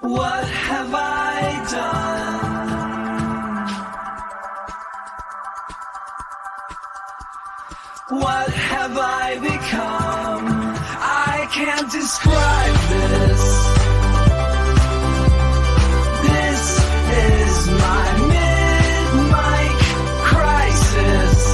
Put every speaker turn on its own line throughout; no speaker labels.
What have I done? What have I become? I can't describe this. This is my mid-mic crisis.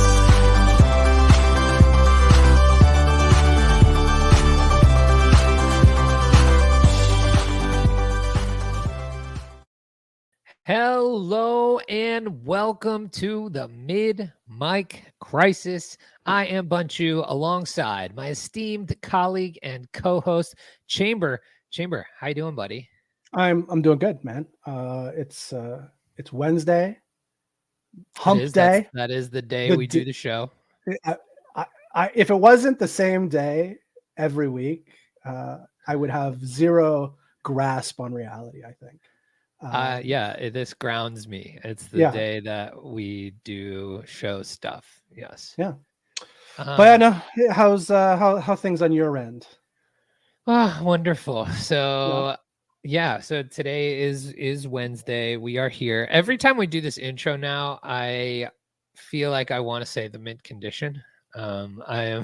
Hello and welcome to the Mid-Mic Crisis. I am Bunchu alongside my esteemed colleague and co-host Chamber. Chamber, how you doing, buddy?
I'm doing good, man. It's Wednesday, hump day.
That is the day we do the show.
If it wasn't the same day every week, I would have zero grasp on reality, I think.
This grounds me. It's the day that we do show stuff. Yes.
Yeah. But no, how's how things on your end?
Oh, wonderful. So so today is Wednesday. We are here. Every time we do this intro now, I feel like I want to say the mint condition. I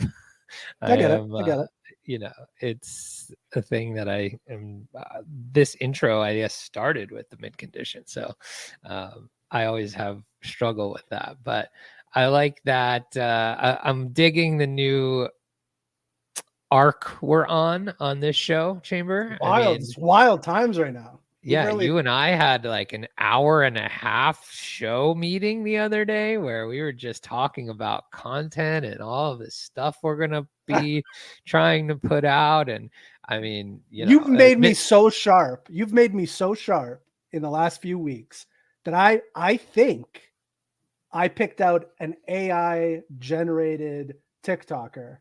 get it. You know, it's a thing that I am. This intro, I guess, started with the mid condition, so I always have struggle with that. But I like that. I'm digging the new arc we're on this show, Chamber.
Wild times right now.
You and I had like an hour and a half show meeting the other day where we were just talking about content and all of this stuff we're gonna be trying to put out. And I mean,
you've made me so sharp. You've made me so sharp in the last few weeks that I think I picked out an AI generated TikToker,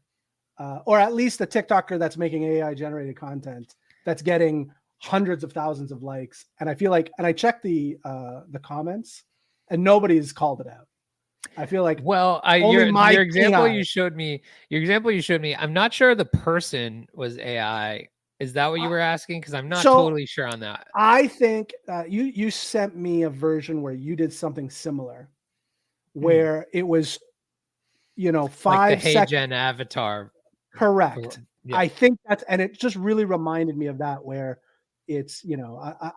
or at least a TikToker that's making AI generated content that's getting hundreds of thousands of likes. And I feel like, and I checked the comments and nobody's called it out. I feel like,
your example you showed me, I'm not sure the person was AI. Is that what you were asking? Because I'm not totally sure on that.
I think you sent me a version where you did something similar, where it was, 5
like the
seconds.
HeyGen avatar.
Correct.
Yeah.
I think and it just really reminded me of that, where it's,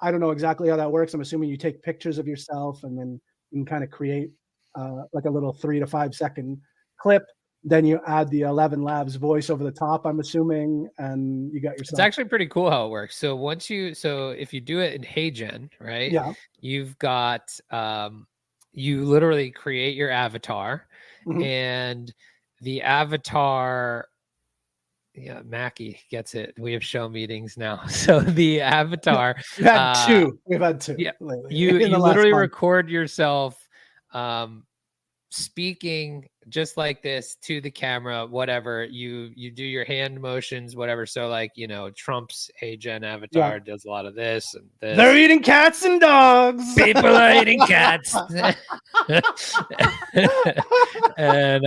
I don't know exactly how that works. I'm assuming you take pictures of yourself and then you can kind of create like a little 3 to 5 second clip. Then you add the 11 Labs voice over the top, I'm assuming, and you got yourself.
It's actually pretty cool how it works. So if you do it in HeyGen, right?
Yeah.
You've got you literally create your avatar, and the avatar. Yeah, Mackie gets it. We have show meetings now. So the avatar.
We've had two.
Yeah,
lately.
You literally record yourself speaking just like this to the camera, whatever. You do your hand motions, whatever. So like, Trump's HeyGen avatar does a lot of this and this.
They're eating cats and dogs.
People are eating cats. And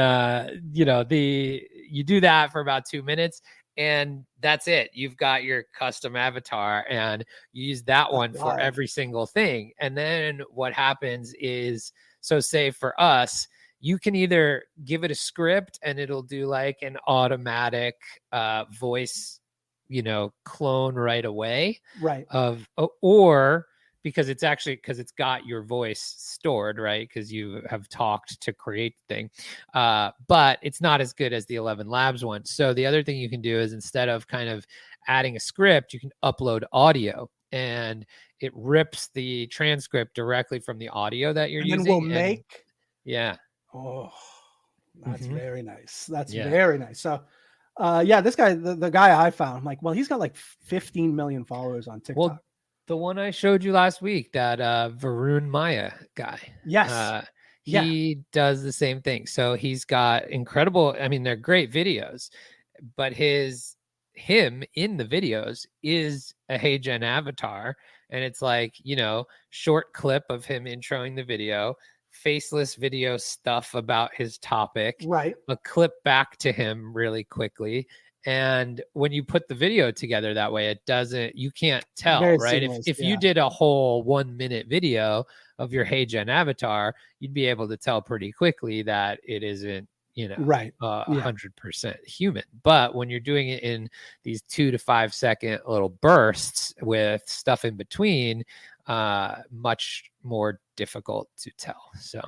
you do that for about 2 minutes and that's it. You've got your custom avatar and you use that one for every single thing. And then what happens is, so say for us, you can either give it a script and it'll do like an automatic voice, clone right away.
Right.
Or because it's got your voice stored, right? Because you have talked to create the thing. But it's not as good as the 11 Labs one. So the other thing you can do is, instead of kind of adding a script, you can upload audio and it rips the transcript directly from the audio that you're using.
And we'll make.
Yeah.
Oh, that's very nice. That's very nice. So, this guy, the guy I found, like, well, he's got like 15 million followers on TikTok.
Well, the one I showed you last week, that Varun Maya guy.
Yes.
He does the same thing. So he's got incredible, I mean, they're great videos, but him in the videos is a HeyGen avatar. And it's like, short clip of him introing the video, faceless video stuff about his topic,
right?
A clip back to him really quickly, And when you put the video together that way, you can't tell,
Very
right?
seamless,
If you
yeah.
did a whole 1 minute video of your HeyGen avatar, you'd be able to tell pretty quickly that it isn't,
Right. Yeah.
100% human. But when you're doing it in these 2 to 5 second little bursts with stuff in between, much more difficult to tell. So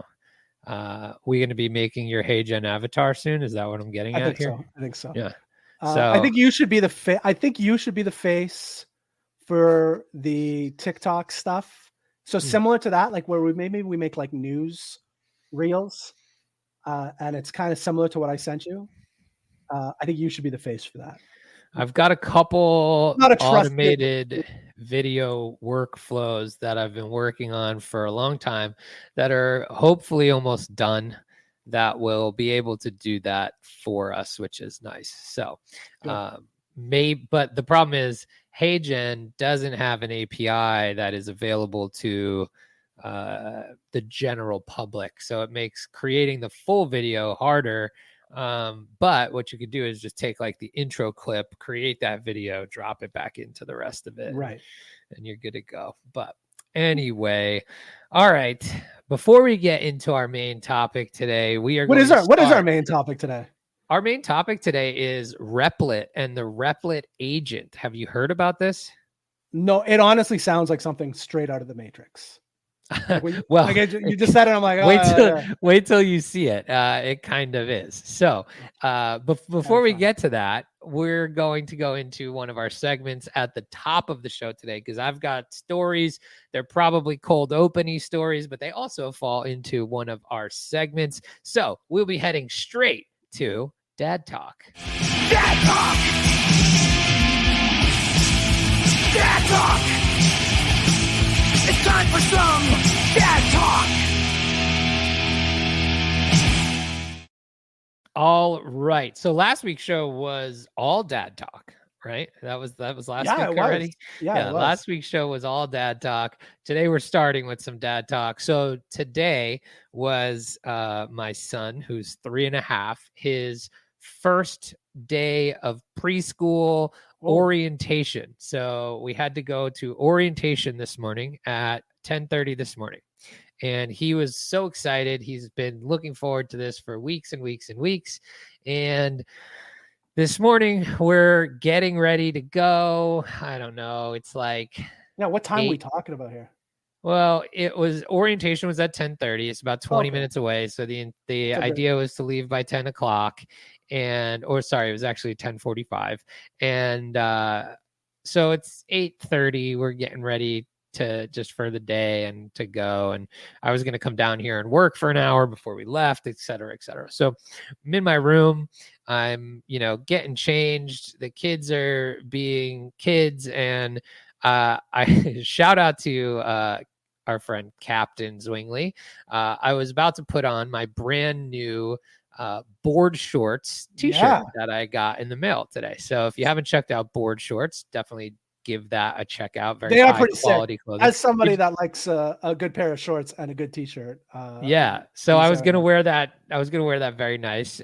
we're going to be making your HeyGen avatar soon. Is that what I'm getting at here?
I think so.
Yeah.
I think you should be the face for the TikTok stuff. So similar to that, like where we make like news reels, and it's kind of similar to what I sent you. I think you should be the face for that.
I've got a couple
Not a trusted
automated video workflows that I've been working on for a long time that are hopefully almost done, that will be able to do that for us, which is nice. So but the problem is HeyGen doesn't have an API that is available to the general public. So it makes creating the full video harder. But what you could do is just take like the intro clip, create that video, drop it back into the rest of it.
Right.
And you're good to go. But anyway, all right. Before we get into our main topic today, what is
our main topic today?
Our main topic today is Replit and the Replit agent. Have you heard about this?
No, it honestly sounds like something straight out of the Matrix.
Well,
like you just said it. I'm like,
wait till you see it. It kind of is. So, before we get to that, we're going to go into one of our segments at the top of the show today, because I've got stories. They're probably cold opening stories, but they also fall into one of our segments. So we'll be heading straight to Dad Talk.
Dad Talk! Dad Talk! It's time for some Dad Talk!
All right. So last week's show was all Dad Talk, right? That was last week already.
Yeah,
last week's show was all Dad Talk. Today we're starting with some Dad Talk. So today was my son, who's 3.5, his first day of preschool orientation. So we had to go to orientation this morning at 10:30 this morning. And he was so excited. He's been looking forward to this for weeks and weeks and weeks. And this morning we're getting ready to go. I don't know. It's like,
what time are we talking about here?
Well, orientation was at 10:30. It's about 20 minutes away. So the idea was to leave by 10 o'clock. It was actually 10:45. And so it's 8:30. We're getting ready for the day and to go. And I was going to come down here and work for an hour before we left, et cetera, et cetera. So I'm in my room. I'm, getting changed. The kids are being kids. And I shout out to our friend Captain Zwingli. I was about to put on my brand new board shorts t-shirt that I got in the mail today. So if you haven't checked out board shorts, definitely give that a check out.
They are pretty
quality
sick.
clothing.
As somebody that likes a good pair of shorts and a good t-shirt.
So I was going to wear that. I was going to wear that very nice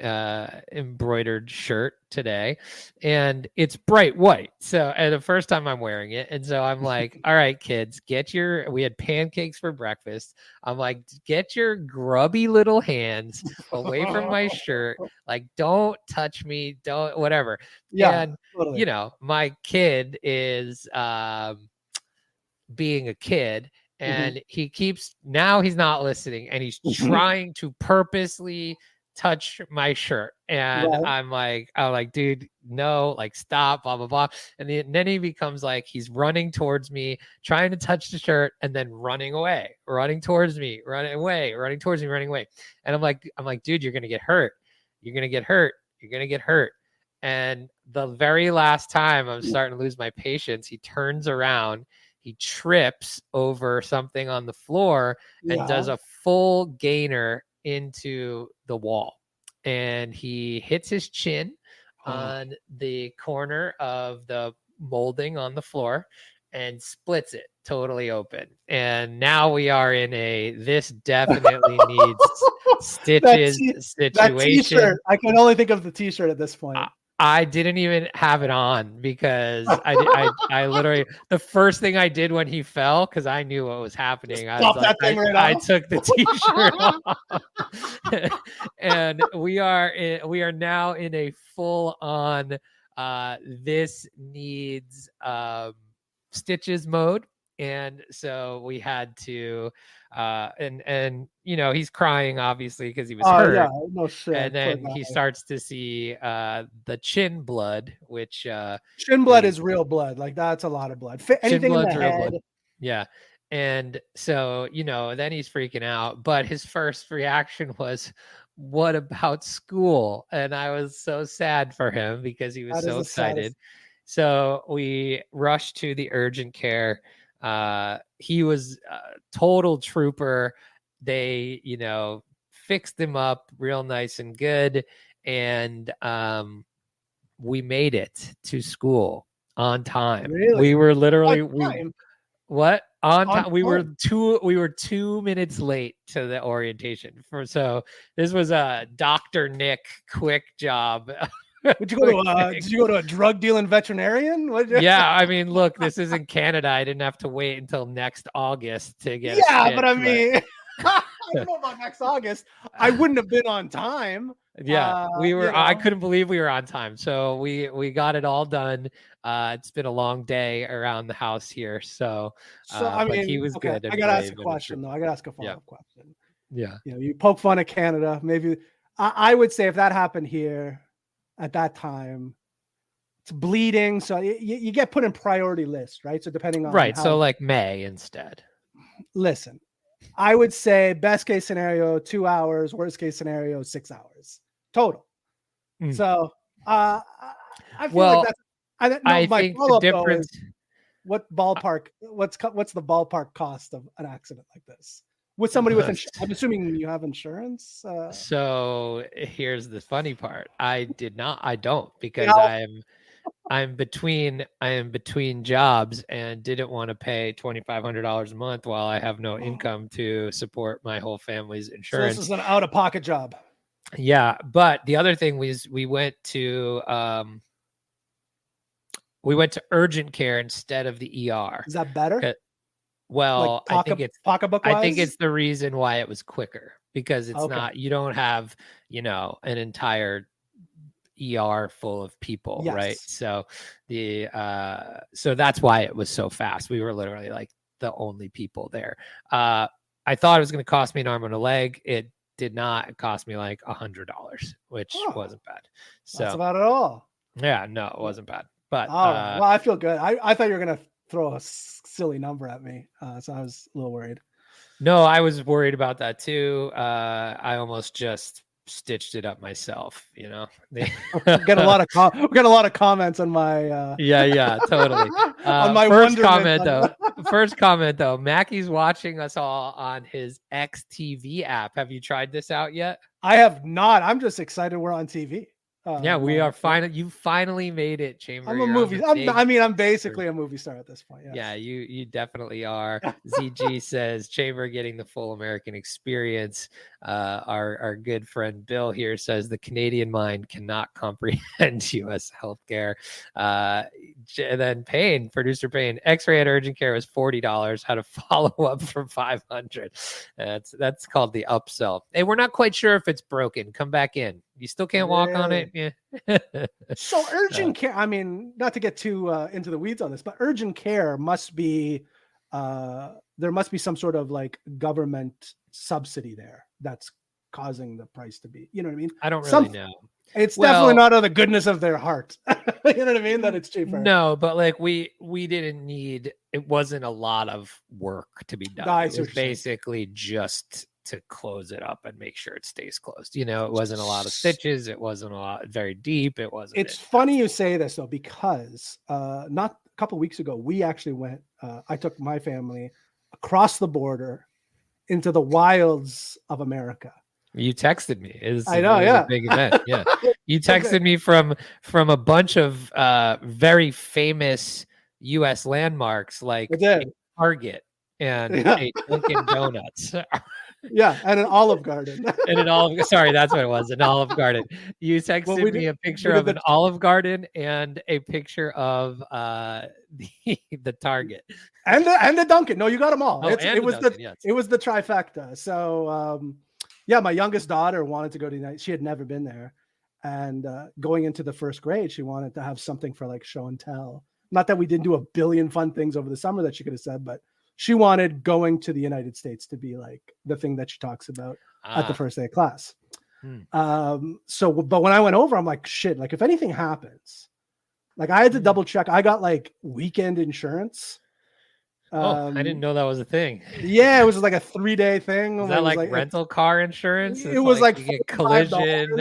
embroidered shirt today, and it's bright white. So, and the first time I'm wearing it. And so I'm like, all right, kids, we had pancakes for breakfast. I'm like, get your grubby little hands away from my shirt. Like, don't touch me. Don't, whatever.
Yeah.
And,
totally.
my kid is being a kid. And he's not listening, and he's trying to purposely touch my shirt. And I'm like, dude, no, like, stop, blah, blah, blah. And then he becomes like, he's running towards me, trying to touch the shirt, and then running away, running towards me, running away, running towards me, running away. And I'm like, dude, you're going to get hurt. You're going to get hurt. You're going to get hurt. And the very last time I'm starting to lose my patience, he turns around, he trips over something on the floor and does a full gainer into the wall. And he hits his chin on the corner of the molding on the floor and splits it totally open. And now we are in this definitely needs stitches situation.
That t-shirt, I can only think of the t-shirt at this point.
I didn't even have it on because I literally the first thing I did when he fell, because I knew what was happening. I was
Pop
like,
that thing right
I
off.
took the t-shirt off, and we are now in a full on this needs stitches mode, and so we had to and you know he's crying obviously because he was
Oh
hurt.
yeah, no shit.
And
Poor
then
guy.
he starts to see the chin blood, which
Shin blood is real blood. Like that's a lot of blood.
chin
Anything in the
blood's real
head.
blood. Yeah. And so, you know, then he's freaking out. But his first reaction was, what about school? And I was so sad for him because he was
That is
so
the saddest.
excited. So we rushed to the urgent care. He was a total trooper. They, you know, fixed him up real nice and good. And we made it to school on time.
Really?
We were literally
On time?
what on
On
time. We were
time.
2 minutes late to the orientation. So this was a Dr. Nick quick job.
Did you go to a drug dealing veterinarian?
Yeah, I mean, look, this is in Canada. I didn't have to wait until next August to get.
Yeah, but I mean, I don't know about next August. I wouldn't have been on time.
Yeah, we were.
You know.
I couldn't believe we were on time. So we got it all done. It's been a long day around the house here. So
I mean,
but he was
okay,
good.
I gotta ask a question though. I gotta ask a follow-up question.
Yeah.
You know, you poke fun at Canada. Maybe I would say if that happened here at that time, it's bleeding. So you get put in priority list, right? So depending on
right. So like May instead.
Listen, I would say best case scenario 2 hours, worst case scenario 6 hours total. So I feel like that's
I think the difference.
What's the ballpark cost of an accident like this with somebody with insurance? I'm assuming you have insurance.
So here's the funny part. I don't because I am between jobs and didn't want to pay $2,500 a month while I have no income to support my whole family's insurance.
So this is an out-of-pocket job.
Yeah, but the other thing was we went to urgent care instead of the ER.
Is that better?
Well,
like
I think it's the reason why it was quicker because it's not, you don't have, you know, an entire ER full of people, right? So so that's why it was so fast. We were literally like the only people there. I thought it was going to cost me an arm and a leg. It did not. It cost me like $100, which wasn't bad. So
that's about it all.
Yeah, no, it wasn't bad. But
well, I feel good. I thought you were gonna throw a silly number at me, so I was a little worried.
No, I was worried about that too. I almost just stitched it up myself. You know,
we got a lot of comments on my.
Yeah, totally.
On my
first comment though, Mackie's watching us all on his XTV app. Have you tried this out yet?
I have not. I'm just excited we're on TV.
Yeah, we are finally. You finally made it, Chamber.
I'm a movie. I'm basically a movie star at this point. Yes.
Yeah, you definitely are. ZG says Chamber getting the full American experience. Our good friend Bill here says the Canadian mind cannot comprehend U.S. healthcare. And then producer Payne, X-ray at urgent care was $40. Had a follow up for $500. That's called the upsell. Hey, we're not quite sure if it's broken. Come back in. You still can't walk on it. Yeah.
So urgent care. I mean, not to get too into the weeds on this, but urgent care must be there must be some sort of like government subsidy there that's causing the price to be. You know what I mean?
I don't really know.
It's definitely not out of the goodness of their heart. You know what I mean? That it's cheaper.
No, but like we didn't need. It wasn't a lot of work to be done. It was basically just to close it up and make sure it stays closed. You know, it wasn't a lot of stitches. It wasn't a lot very deep. It wasn't.
It's funny you say this though, because not a couple of weeks ago, we actually went. I took my family across the border into the wilds of America.
You texted me.
I know, yeah.
A big event. Yeah. You texted me from a bunch of very famous U.S. landmarks like Target and Dunkin' Donuts.
Yeah, and an Olive Garden.
And an olive, sorry, that's what it was, an Olive Garden. You texted me a picture of an Olive Garden and a picture of the Target.
And the Dunkin'. No, you got them all.
Oh,
It was
Dunkin', yes.
it was the trifecta. So yeah, my youngest daughter wanted to go to the United. She had never been there. And going into the first grade, she wanted to have something for like show and tell. Not that we didn't do a billion fun things over the summer that she could have said, but she wanted going to the United States to be like the thing that she talks about at the first day of class. So, but when I went over, I'm like, shit, like if anything happens, like I had to double check. I got like weekend insurance.
I didn't know that was a thing.
Yeah, it was like a 3-day thing.
Is that like rental car insurance?
It was like
you get collision,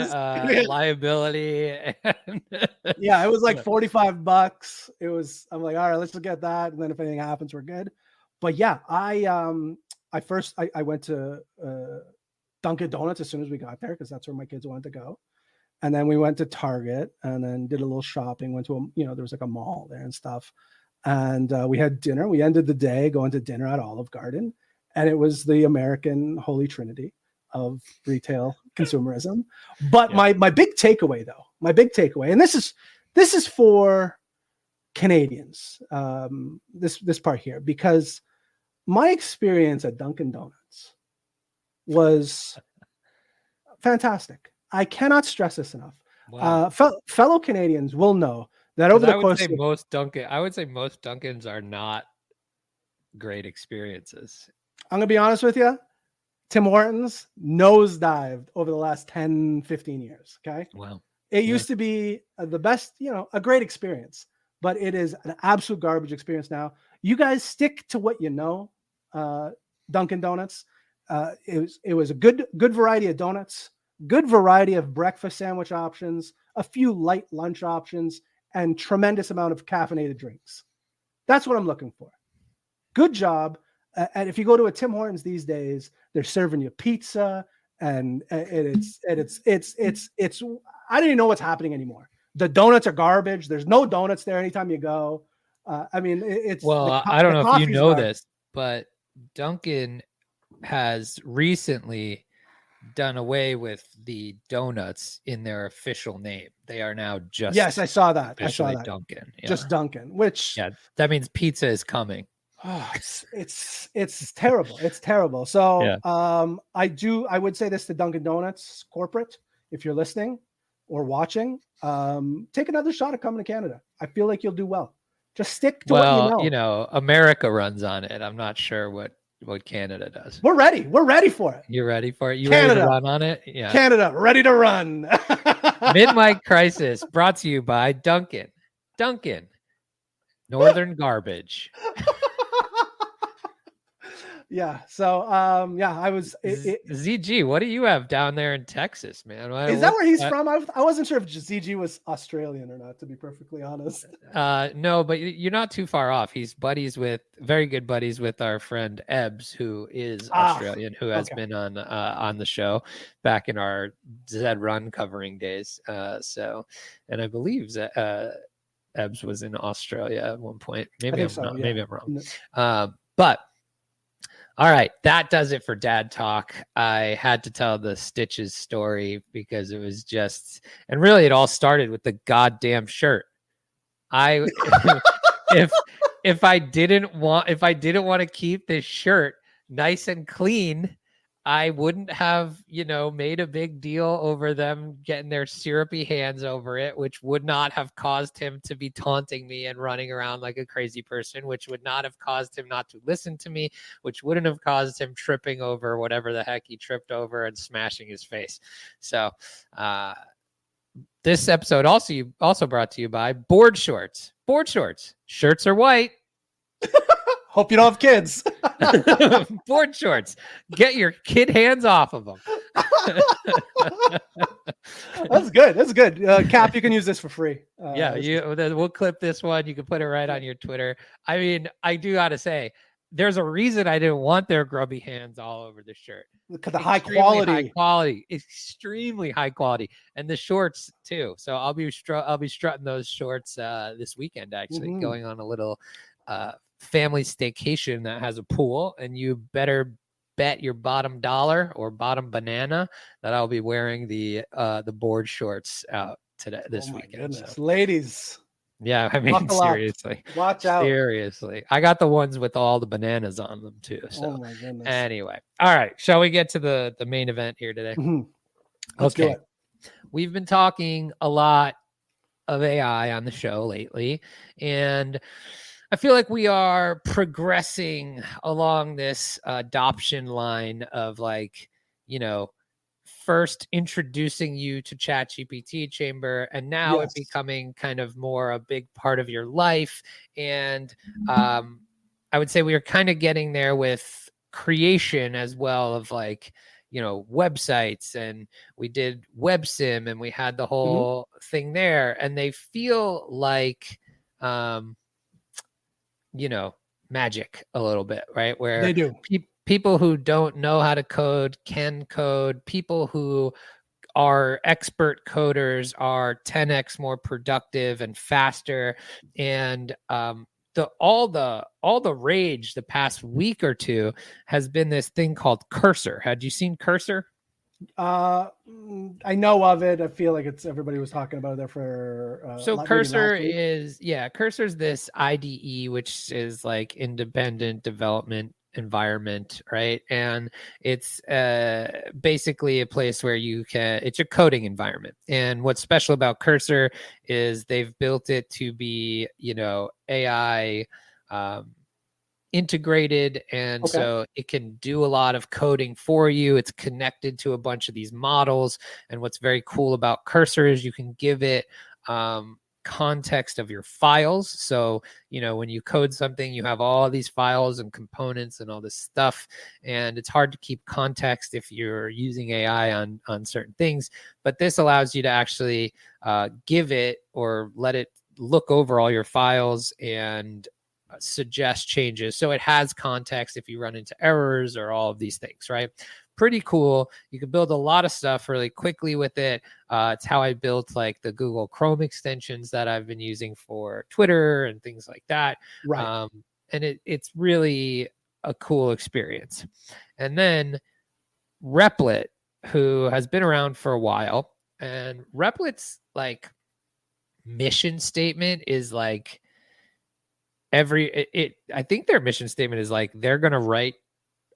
liability. And
yeah, it was like $45. It was, I'm like, all right, let's just get that. And then if anything happens, we're good. But yeah, I went to Dunkin' Donuts as soon as we got there because that's where my kids wanted to go. And then we went to Target and then did a little shopping, went to there was like a mall there and stuff. And we had dinner. We ended the day going to dinner at Olive Garden. And it was the American holy trinity of retail consumerism. But my big takeaway though, and this is for Canadians, this part here, because my experience at Dunkin' Donuts was fantastic. I cannot stress this enough. Wow. Fellow Canadians will know that over the course of
I would say most Dunkins are not great experiences.
I'm gonna be honest with you. Tim Hortons nosedived over the last 10, 15 years. Okay.
Wow.
It used to be the best, a great experience, but it is an absolute garbage experience now. You guys stick to what you know. Dunkin' Donuts. It was a good variety of donuts, good variety of breakfast sandwich options, a few light lunch options, and tremendous amount of caffeinated drinks. That's what I'm looking for. Good job. And if you go to a Tim Hortons these days, they're serving you pizza, and it's I don't even know what's happening anymore. The donuts are garbage. There's no donuts there anytime you go. I mean, it's
I don't know if you know this, but Dunkin' has recently done away with the donuts in their official name. They are now just
I saw that.
Dunkin',
just Dunkin', which
that means pizza is coming.
Oh, it's terrible. It's terrible. So I would say this to Dunkin' Donuts corporate, if you're listening or watching, take another shot at coming to Canada. I feel like you'll do well. Just stick to what you know.
America runs on it. I'm not sure what Canada does.
We're ready. We're ready for it.
You're ready for it? You
Canada,
ready to run on it? Yeah.
Canada, ready to run.
Mid-mic crisis brought to you by Dunkin'. Dunkin'. Northern garbage.
Yeah. So, I was
ZG. What do you have down there in Texas, man?
Is that where he's from? I wasn't sure if ZG was Australian or not, to be perfectly honest.
No, but you're not too far off. He's very good buddies with our friend Ebbs, who is Australian, who has been on the show back in our Zed Run covering days. And I believe Ebbs was in Australia at one point. Maybe I'm not. Yeah. Maybe I'm wrong. But all right, that does it for Dad Talk. I had to tell the Stitches story because it was and really it all started with the goddamn shirt. If I didn't want to keep this shirt nice and clean, I wouldn't have, made a big deal over them getting their syrupy hands over it, which would not have caused him to be taunting me and running around like a crazy person, which would not have caused him not to listen to me, which wouldn't have caused him tripping over whatever the heck he tripped over and smashing his face. So this episode also brought to you by board shorts. Board shorts. Shirts are white.
Hope you don't have kids.
Board shorts. Get your kid hands off of them.
That's good. That's good. Cap, you can use this for free.
We'll clip this one. You can put it right on your Twitter. I mean, I do got to say, there's a reason I didn't want their grubby hands all over the shirt.
Look at the high quality,
extremely high quality, and the shorts too. So I'll be strutting those shorts this weekend. Actually, going on a little family staycation that has a pool, and you better bet your bottom dollar or bottom banana that I'll be wearing the board shorts out this weekend.
Goodness. Ladies.
Yeah, I mean,
buckle up.
seriously.
Watch out.
Seriously. I got the ones with all the bananas on them too. So
Oh my goodness.
anyway. All right. Shall we get to the main event here today?
Let's do it.
We've been talking a lot of AI on the show lately, and I feel like we are progressing along this adoption line of like, first introducing you to ChatGPT Chamber, and now it becoming kind of more a big part of your life. And I would say we are kind of getting there with creation as well of like, websites, and we did WebSim, and we had the whole thing there, and they feel like, magic a little bit, right? Where
they do.
People who don't know how to code can code. People who are expert coders are 10x more productive and faster. And all the rage the past week or two has been this thing called Cursor. Had you seen Cursor?
I know of it. I feel like everybody was talking about it for
so Cursor Cursor's this IDE, which is like independent development environment, right? And it's basically a place where it's a coding environment. And what's special about Cursor is they've built it to be, AI integrated, and so it can do a lot of coding for you. It's connected to a bunch of these models, and what's very cool about Cursor is you can give it context of your files. So when you code something, you have all these files and components and all this stuff, and it's hard to keep context if you're using AI on certain things. But this allows you to actually give it or let it look over all your files and suggest changes, so it has context if you run into errors or all of these things, right? Pretty cool. You can build a lot of stuff really quickly with it. It's how I built like the Google Chrome extensions that I've been using for Twitter and things like that.
Right.
And it's really a cool experience. And then Replit, who has been around for a while, and Replit's like mission statement is like I think their mission statement is like they're going to write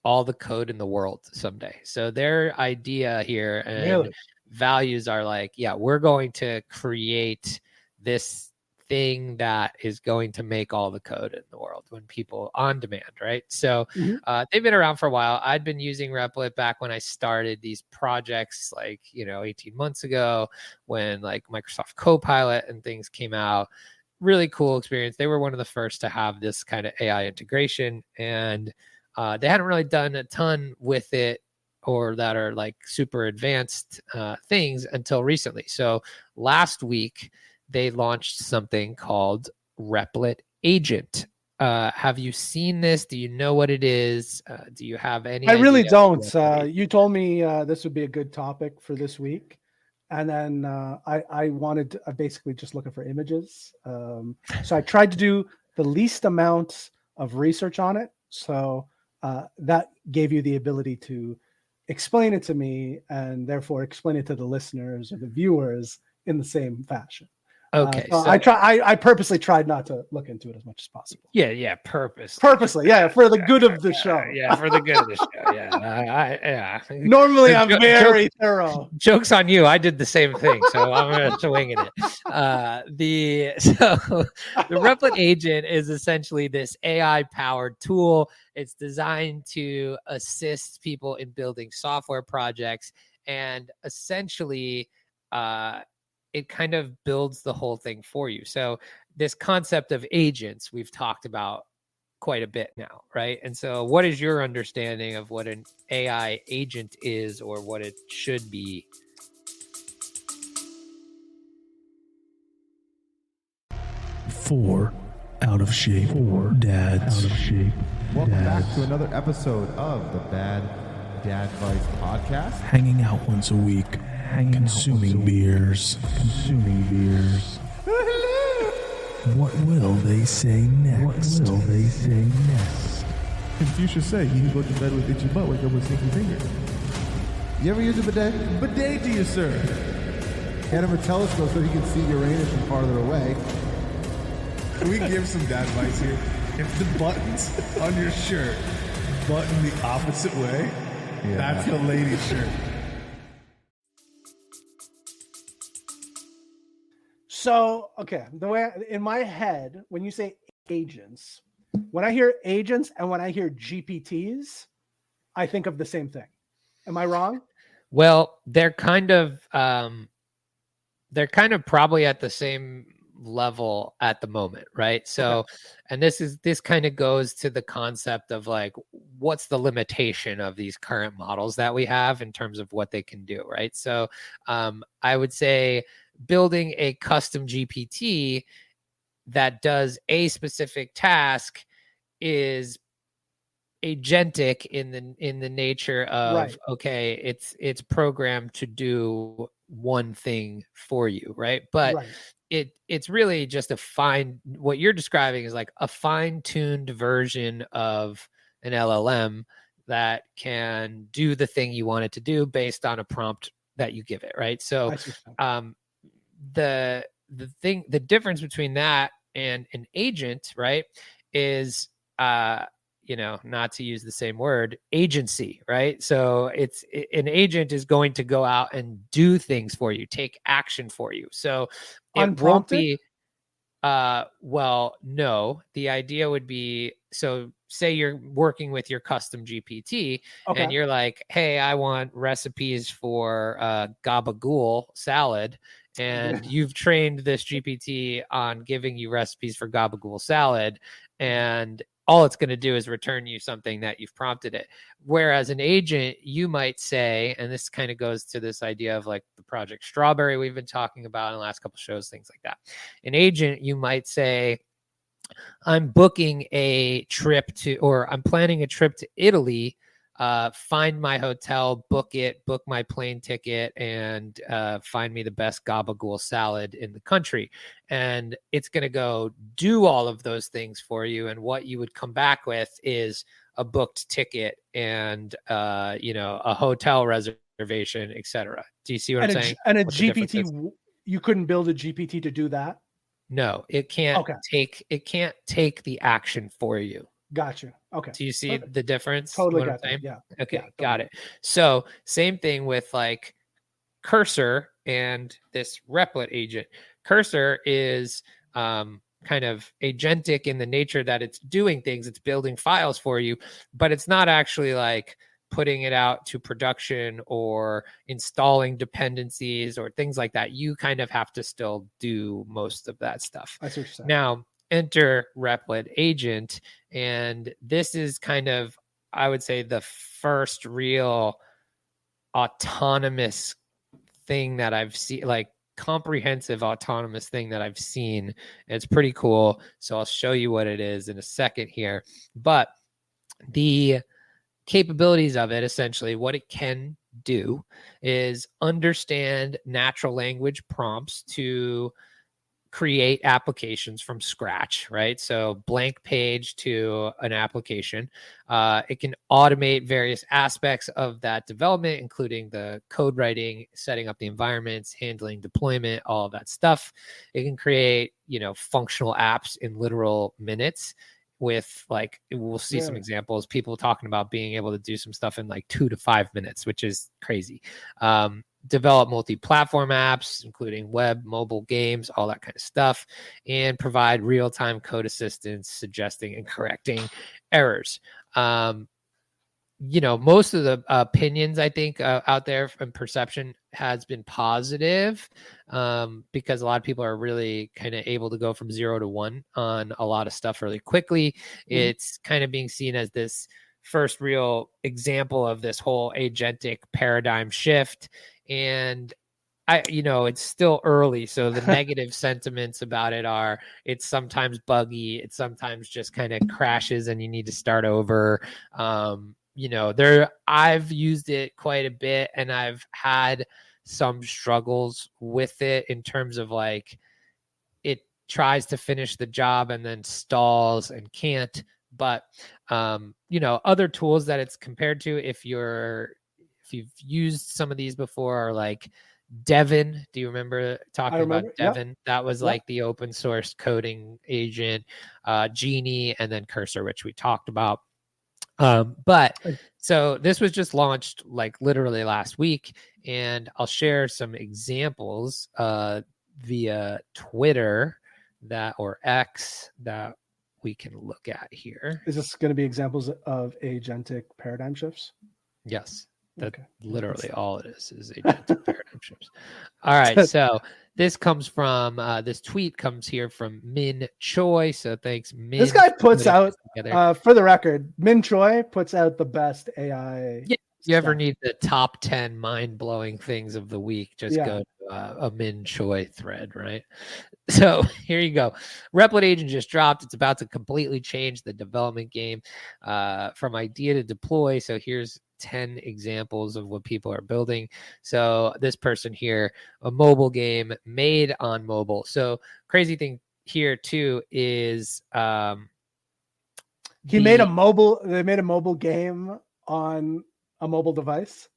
all the code in the world someday. So their idea here and values are like, we're going to create this thing that is going to make all the code in the world when people on demand, right? So they've been around for a while. I'd been using Replit back when I started these projects like, 18 months ago when like Microsoft Copilot and things came out. Really cool experience. They were one of the first to have this kind of AI integration, and they hadn't really done a ton with it or that are like super advanced things until recently. So last week they launched something called Replit Agent. Have you seen this? Do you know what it is? Do you have any?
I really don't. You told me this would be a good topic for this week. And then I wanted basically just looking for images. So I tried to do the least amount of research on it. So that gave you the ability to explain it to me and therefore explain it to the listeners or the viewers in the same fashion.
Okay.
So I purposely tried not to look into it as much as possible.
Yeah. Purposely,
for the good of the show.
For the good of the show. Yeah.
Normally I'm very thorough.
Joke's on you. I did the same thing, so I'm swinging it. The Replit Agent is essentially this AI-powered tool. It's designed to assist people in building software projects, and essentially, it kind of builds the whole thing for you. So this concept of agents we've talked about quite a bit now, right? And so what is your understanding of what an AI agent is or what it should be?
Four out of shape. Four dads. Out of shape.
Welcome back to another episode of the Bad Dad Advice Podcast.
Hanging out once a week. Consuming beers. What will they say next? Confucius said you can go to bed with itchy butt, wake up with stinky fingers.
You ever use a bidet?
Bidet to you, sir.
Get him a telescope so he can see Uranus from farther away.
Can we give some dad advice here? If the buttons on your shirt button the opposite way, that's the lady's shirt.
So, okay, the way in my head, when you say agents, when I hear agents and when I hear GPTs, I think of the same thing. Am I wrong?
Well, they're kind of probably at the same level at the moment, right? So, and this kind of goes to the concept of like, what's the limitation of these current models that we have in terms of what they can do, right? So, I would say building a custom GPT that does a specific task is agentic in the nature of okay, it's programmed to do one thing for you, right? But it's really just what you're describing is like a fine-tuned version of an LLM that can do the thing you want it to do based on a prompt that you give it, right? So the difference between that and an agent, right, is not to use the same word, agency, right? So an agent is going to go out and do things for you, take action for you. So it won't be well, no. The idea would be, so say you're working with your custom GPT and you're like, hey, I want recipes for gabagool salad. And you've trained this GPT on giving you recipes for gabagool salad. And all it's going to do is return you something that you've prompted it. Whereas an agent, you might say, and this kind of goes to this idea of like the Project Strawberry we've been talking about in the last couple of shows, things like that. An agent, you might say, I'm booking a trip or I'm planning a trip to Italy. Find my hotel, book my plane ticket, and find me the best gabagool salad in the country. And it's going to go do all of those things for you. And what you would come back with is a booked ticket and, a hotel reservation, etc. Do you see what I'm saying?
And a GPT, you couldn't build a GPT to do that?
No, it can't take the action for you.
Gotcha. Okay.
Do you see the difference?
Totally got that. Yeah.
Okay.
Yeah, totally.
Got it. So same thing with like Cursor and this Replit agent. Cursor is kind of agentic in the nature that it's doing things. It's building files for you, but it's not actually like putting it out to production or installing dependencies or things like that. You kind of have to still do most of that stuff.
I see what you're saying.
Now, enter Replit agent. And this is kind of, I would say, the first real autonomous thing that I've seen, like comprehensive autonomous thing that I've seen. It's pretty cool. So I'll show you what it is in a second here. But the capabilities of it, essentially, what it can do is understand natural language prompts to create applications from scratch, right? So blank page to an application. It can automate various aspects of that development, including the code writing, setting up the environments, handling deployment, all of that stuff. It can create, functional apps in literal minutes with like, we'll see some examples, people talking about being able to do some stuff in like 2 to 5 minutes, which is crazy. Develop multi-platform apps, including web, mobile games, all that kind of stuff, and provide real-time code assistance, suggesting and correcting errors. Most of the opinions, I think, out there and perception has been positive because a lot of people are really kind of able to go from 0 to 1 on a lot of stuff really quickly. It's kind of being seen as this first real example of this whole agentic paradigm shift. And it's still early. So the negative sentiments about it are it's sometimes buggy. It sometimes just kind of crashes and you need to start over. I've used it quite a bit and I've had some struggles with it in terms of like it tries to finish the job and then stalls and can't But other tools that it's compared to, if you've used some of these before, are like Devin. Do you remember talking about Devin? Yep. That was like the open source coding agent, Genie, and then Cursor, which we talked about. But so this was just launched like literally last week, and I'll share some examples via Twitter or X that we can look at here.
Is this going to be examples of agentic paradigm shifts?
Yes. That's literally all it is agentic paradigm shifts. All right. So this comes from, this tweet comes here from Min Choi. So thanks, Min.
This guy puts out, for the record, Min Choi puts out the best AI.
Yeah. You ever need the top 10 mind-blowing things of the week, just go to a Min Choi thread, right? So here you go. Replit Agent just dropped. It's about to completely change the development game from idea to deploy. So here's 10 examples of what people are building. So this person here, a mobile game made on mobile. So crazy thing here too is
they made a mobile game on a mobile device.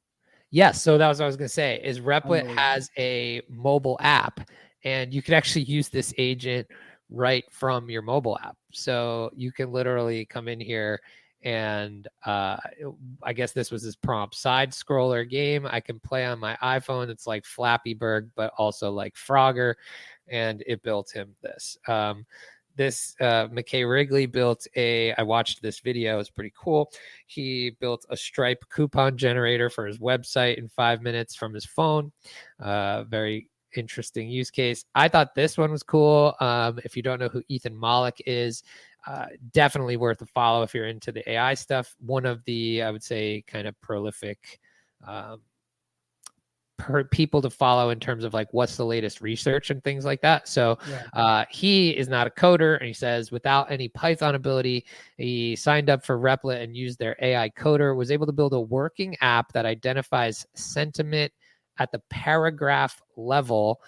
Yes. So that was what I was going to say, is Replit has a mobile app, and you can actually use this agent right from your mobile app. So you can literally come in here and I guess this was his prompt: side scroller game I can play on my iPhone. It's like Flappy Bird, but also like Frogger. And it built him this. McKay Wrigley built I watched this video. It's pretty cool. He built a Stripe coupon generator for his website in 5 minutes from his phone. Very interesting use case. I thought this one was cool. If you don't know who Ethan Malik is, definitely worth a follow if you're into the AI stuff. One of the, I would say, kind of prolific people to follow in terms of like what's the latest research and things like that. So he is not a coder, and he says without any Python ability, he signed up for Replit and used their AI coder, was able to build a working app that identifies sentiment at the paragraph level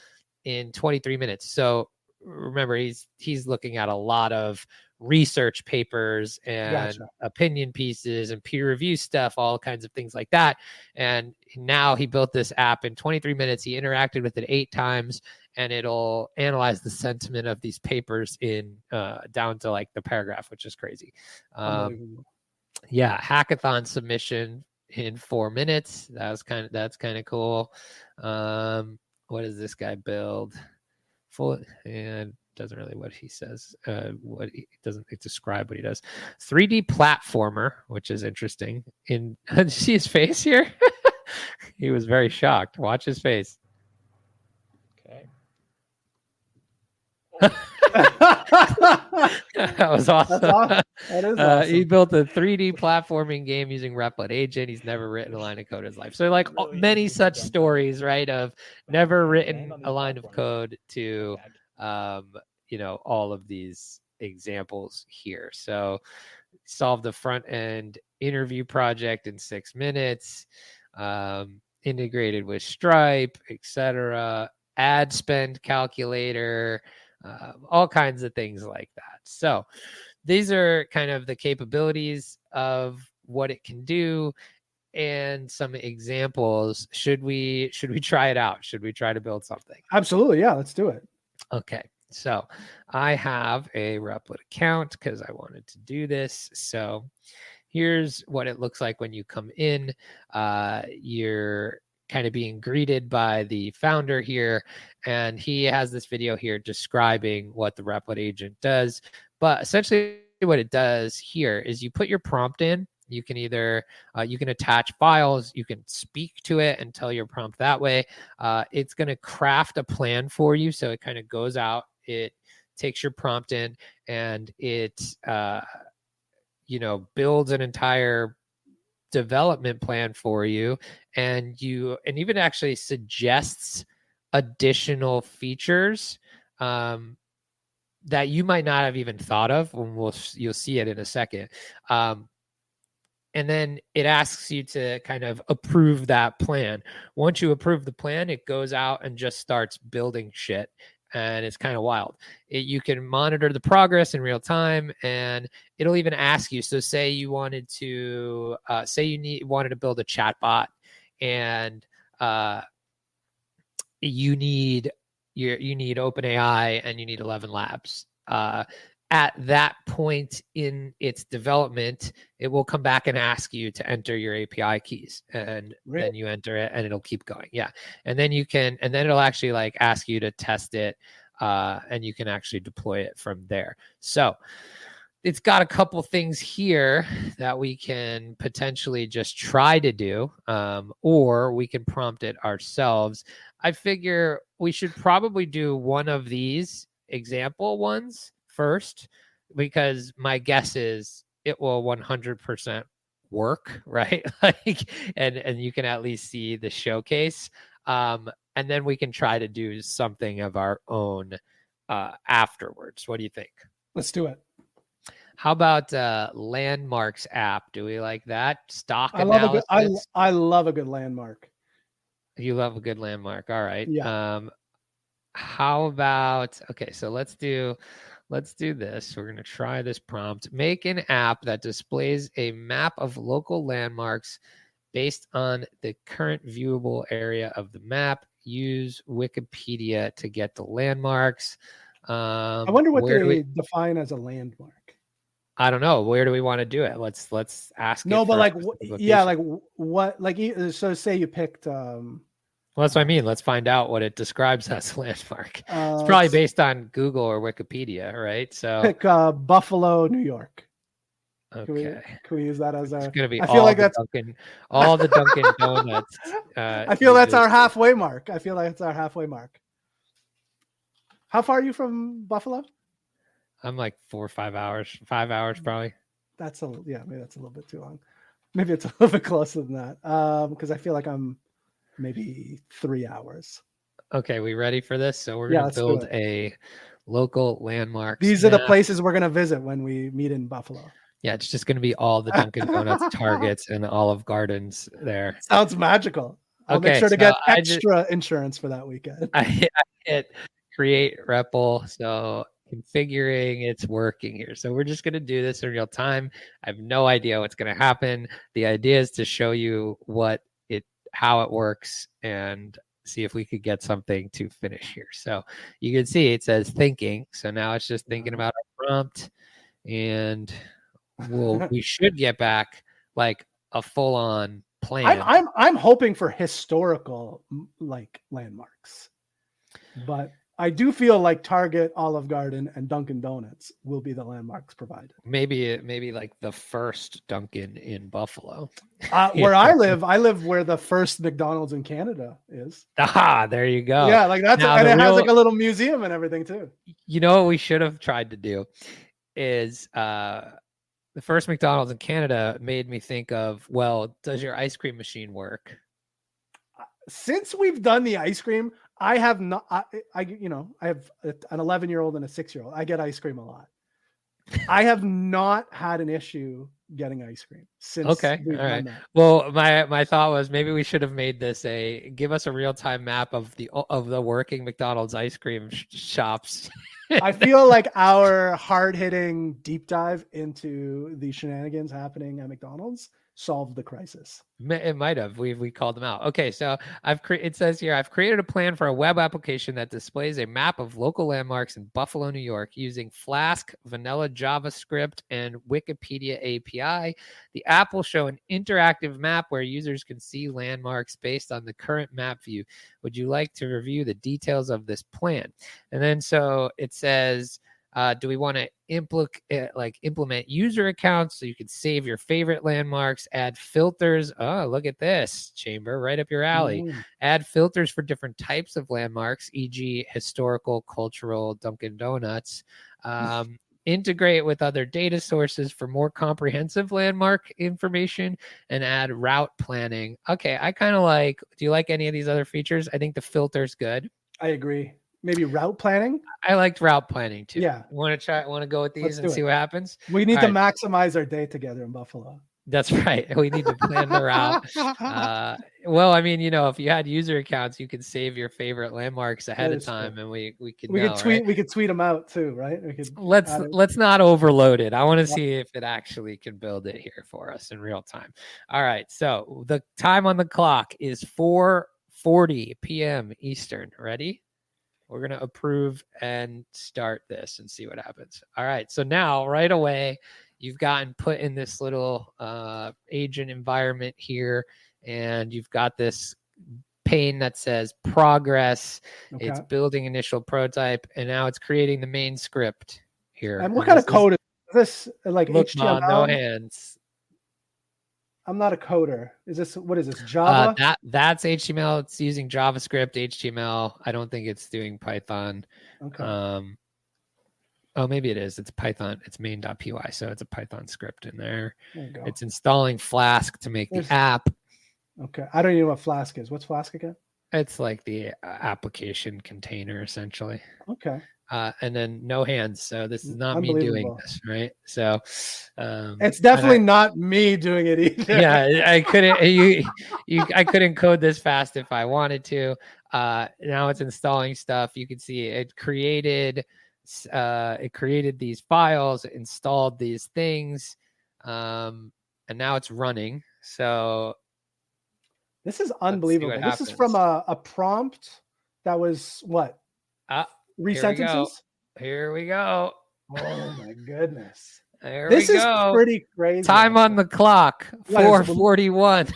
in 23 minutes. So remember, he's looking at a lot of research papers and opinion pieces and peer review stuff, all kinds of things like that. And now he built this app in 23 minutes. He interacted with it 8 times, and it'll analyze the sentiment of these papers in down to like the paragraph, which is crazy. Hackathon submission in 4 minutes. That's kind of cool. What does this guy build? And doesn't really what he says. What he doesn't describe what he does. 3D platformer, which is interesting. Did you see his face here? He was very shocked. Watch his face. Okay. That was awesome.
That is awesome.
He built a 3D platforming game using Replit Agent. He's never written a line of code in his life. So like many such stories, right? Of never written a line of code to, all of these examples here. So solved the front end interview project in 6 minutes, integrated with Stripe, etc. Ad spend calculator, all kinds of things like that. So these are kind of the capabilities of what it can do and some examples. Should we try it out? Should we try to build something?
Absolutely. Yeah, let's do it. Okay.
So I have a Replit account because I wanted to do this. So here's what it looks like when you come in. You're kind of being greeted by the founder here, and he has this video here describing what the Replit agent does. But essentially what it does here is you put your prompt in. You can either you can attach files, you can speak to it and tell your prompt that way. It's going to craft a plan for you. So it kind of goes out, it takes your prompt in, and it builds an entire development plan for you, and even actually suggests additional features that you might not have even thought of. You'll see it in a second. And then it asks you to kind of approve that plan. Once you approve the plan, it goes out and just starts building shit. and it's kind of wild. You can monitor the progress in real time, and it'll even ask you. So say you wanted to wanted to build a chatbot, and you need OpenAI and you need 11 labs. At that point in its development, it will come back and ask you to enter your API keys, and then you enter it, and it'll keep going. Yeah, and then it'll actually like ask you to test it, and you can actually deploy it from there. So it's got a couple things here that we can potentially just try to do, or we can prompt it ourselves. I figure we should probably do one of these example ones first, because my guess is it will 100% work, right? Like, and you can at least see the showcase, and then we can try to do something of our own afterwards. What do you think?
Let's do it.
How about landmarks app? Do we like that? Stock
I
analysis.
I love a good landmark.
You love a good landmark. All right.
Yeah.
How about, okay, so let's do this. We're going to try this prompt. Make an app that displays a map of local landmarks based on the current viewable area of the map. Use Wikipedia to get the landmarks.
I wonder what they define as a landmark.
I don't know. Where do we want to do it? Let's ask.
No, but like, yeah, like what, like, so say you picked,
well, that's what I mean. Let's find out what it describes as a landmark. It's probably based on Google or Wikipedia, right? So
pick Buffalo, New York.
Okay.
Can we use that as our?
It's gonna be.
I feel like that's
all the Dunkin' Donuts.
I feel that's our halfway mark. I feel like it's our halfway mark. How far are you from Buffalo?
I'm like 4 or 5 hours. 5 hours probably.
Maybe that's a little bit too long. Maybe it's a little bit closer than that. Because I feel like I'm maybe 3 hours.
Okay, we ready for this? So we're gonna build a local landmark.
These are the places we're gonna visit when we meet in Buffalo.
Yeah, it's just gonna be all the Dunkin' Donuts, Targets, and Olive Gardens there.
Sounds magical. I'll make sure to get extra insurance for that weekend.
I hit create REPL, so configuring, it's working here. So we're just going to do this in real time. I have no idea what's going to happen. The idea is to show you how it works and see if we could get something to finish here. So you can see it says thinking. So now it's just thinking about our prompt, and we should get back like a full-on plan.
I'm hoping for historical like landmarks, but I do feel like Target, Olive Garden, and Dunkin' Donuts will be the landmarks provided.
Maybe like the first Dunkin' in Buffalo.
Where I live where the first McDonald's in Canada is.
Ah, there you go.
Yeah, like that's and it has like a little museum and everything too.
You know what we should have tried to do is the first McDonald's in Canada made me think of, well, does your ice cream machine work?
Since we've done the ice cream, I have not. I have an 11-year-old and a 6-year-old. I get ice cream a lot. I have not had an issue getting ice cream since.
Okay, all right. Well, my thought was maybe we should have made this give us a real time map of the working McDonald's ice cream shops.
I feel like our hard hitting deep dive into the shenanigans happening at McDonald's solved the crisis.
It might have. We called them out. Okay, so it says here, I've created a plan for a web application that displays a map of local landmarks in Buffalo, New York, using Flask, vanilla JavaScript, and Wikipedia API. The app will show an interactive map where users can see landmarks based on the current map view. Would you like to review the details of this plan? And then so it says, do we want to implement user accounts so you can save your favorite landmarks, add filters? Oh, look at this, Chamber, right up your alley. Add filters for different types of landmarks, e.g. historical, cultural, Dunkin' Donuts. Integrate with other data sources for more comprehensive landmark information, and add route planning. Okay, I kind of do you like any of these other features? I think the filter's good.
I agree. Maybe route planning.
I liked route planning too.
Yeah.
Want to go with these and see what happens?
We need to maximize our day together in Buffalo.
That's right. We need to plan the route. Well, I mean, if you had user accounts, you could save your favorite landmarks ahead
That
of
is true.
time, and we could
We
know,
could tweet.
right?
We could tweet them out too, right? We could.
Let's not overload it. I want to see if it actually can build it here for us in real time. All right. So the time on the clock is 4:40 p.m. Eastern. Ready? We're going to approve and start this and see what happens. All right. So now right away, you've gotten put in this little agent environment here, and you've got this pane that says progress.
Okay.
It's building initial prototype, and now it's creating the main script here.
And what kind of code is this? Like
look,
HTML?
no hands.
I'm not a coder. What is this? Java?
That's HTML. It's using JavaScript, HTML. I don't think it's doing Python.
Okay.
Oh, maybe it is. It's Python. It's main.py. So it's a Python script in there.
There you go.
It's installing Flask to make the app.
Okay. I don't even know what Flask is. What's Flask again?
It's like the application container, essentially.
Okay.
And then no hands. So this is not me doing this, right? So
it's definitely not me doing it either.
Yeah, I couldn't. I couldn't code this fast if I wanted to. Now it's installing stuff. You can see it created these files, installed these things, and now it's running. So
this is unbelievable. This is from a prompt that was what? 3 sentences?
Here we go.
Oh my goodness.
This
is pretty crazy.
Time on the clock. 4:41.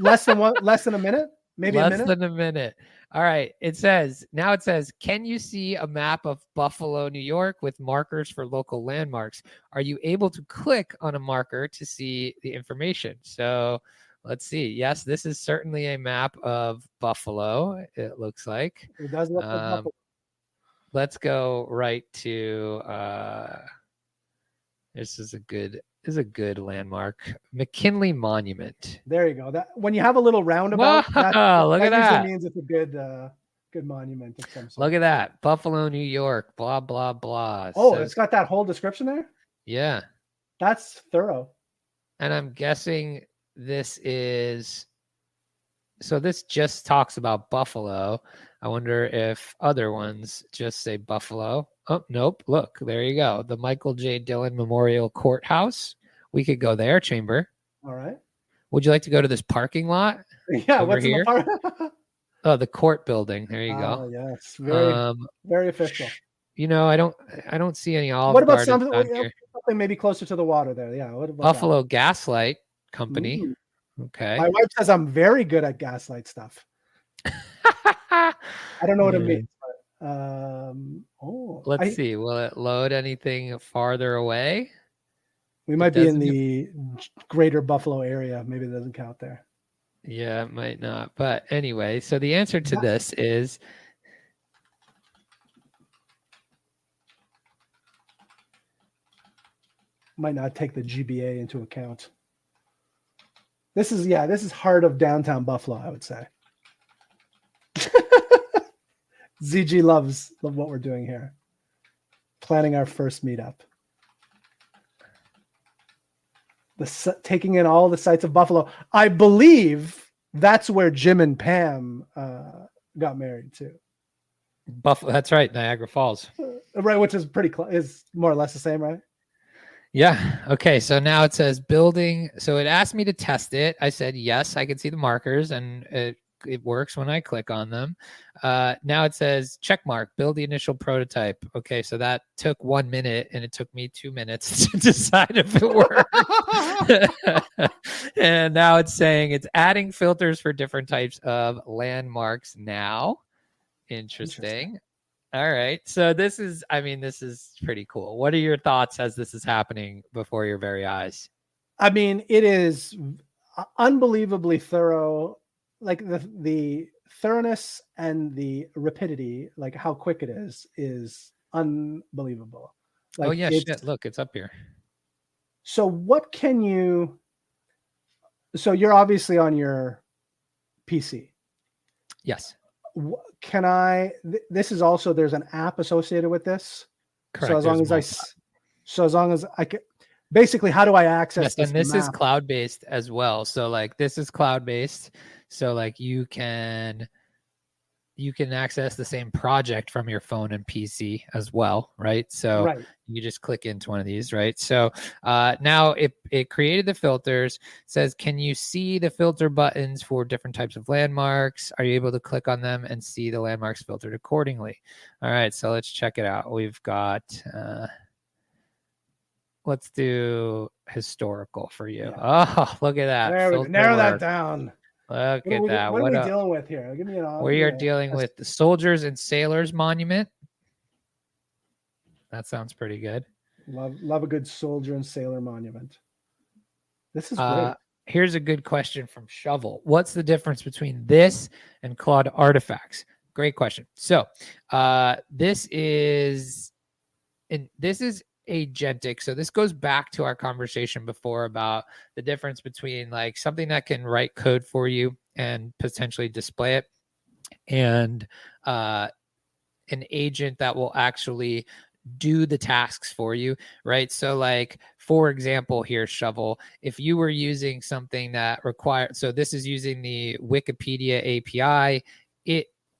Less than a minute? Maybe a minute?
Less than a minute. All right. It says, can you see a map of Buffalo, New York with markers for local landmarks? Are you able to click on a marker to see the information? So let's see. Yes, this is certainly a map of Buffalo. It looks like.
It does look like Buffalo.
Let's go right to this is a good landmark. McKinley Monument.
There you go. That when you have a little roundabout,
look at that.
Means it's a good monument of some sort.
Look at that. Buffalo, New York, blah blah blah.
Oh, so, it's got that whole description there?
Yeah.
That's thorough.
And I'm guessing this just talks about Buffalo. I wonder if other ones just say Buffalo. Oh, nope. Look, there you go. The Michael J. Dillon Memorial Courthouse. We could go there, Chamber.
All right.
Would you like to go to this parking lot?
Yeah, what's here? In the
Oh, the court building. There you go.
Oh, yes. Very official.
I don't see any Olive
What about
something
maybe closer to the water there? Yeah. What about
Buffalo Gaslight Company. Ooh. Okay.
My wife says I'm very good at gaslight stuff. I don't know what it means. But,
let's see. Will it load anything farther away?
We might be in the greater Buffalo area. Maybe it doesn't count there.
Yeah, it might not. But anyway, so the answer to this is
might not take the GBA into account. This is heart of downtown Buffalo, I would say. ZG loves what we're doing here. Planning our first meetup. Taking in all the sites of Buffalo. I believe that's where Jim and Pam got married too.
Buffalo. That's right, Niagara Falls.
Right, which is is more or less the same, right?
Yeah. Okay. So now it says building. So it asked me to test it. I said yes. I can see the markers, and it works when I click on them. Now it says check mark, build the initial prototype. Okay, so that took 1 minute, and it took me 2 minutes to decide if it worked. And now it's saying it's adding filters for different types of landmarks now. Interesting. All right. So this is pretty cool. What are your thoughts as this is happening before your very eyes?
I mean, it is unbelievably thorough. Like the thoroughness and the rapidity, like how quick it is unbelievable. Like,
oh yeah, shit. Look, it's up here.
So what can you? So you're obviously on your PC.
Yes.
Can I? This is also there's an app associated with this.
Correct.
So as long as I can, basically, how do I access
Yes,
this
and this is
map?
cloud-based as well. So like this is cloud-based. So like you can access the same project from your phone and PC as well, right? So
Right.
you just click into one of these, right? So now it created the filters, says, can you see the filter buttons for different types of landmarks? Are you able to click on them and see the landmarks filtered accordingly? All right, so let's check it out. We've got, let's do historical for you.
Yeah.
Oh, look at that.
There we go.
Filter
Narrow that
work.
down.
Look at that.
What are we dealing with here? Give me an.
We are dealing with the Soldiers and Sailors Monument. That sounds pretty good.
Love a good soldier and sailor monument. This is great.
Here's a good question from Shovel. What's the difference between this and Claude artifacts? Great question. So this is agentic. So this goes back to our conversation before about the difference between like something that can write code for you and potentially display it, and an agent that will actually do the tasks for you, right? So like, for example here, Shovel, if you were using something that required, so this is using the Wikipedia API,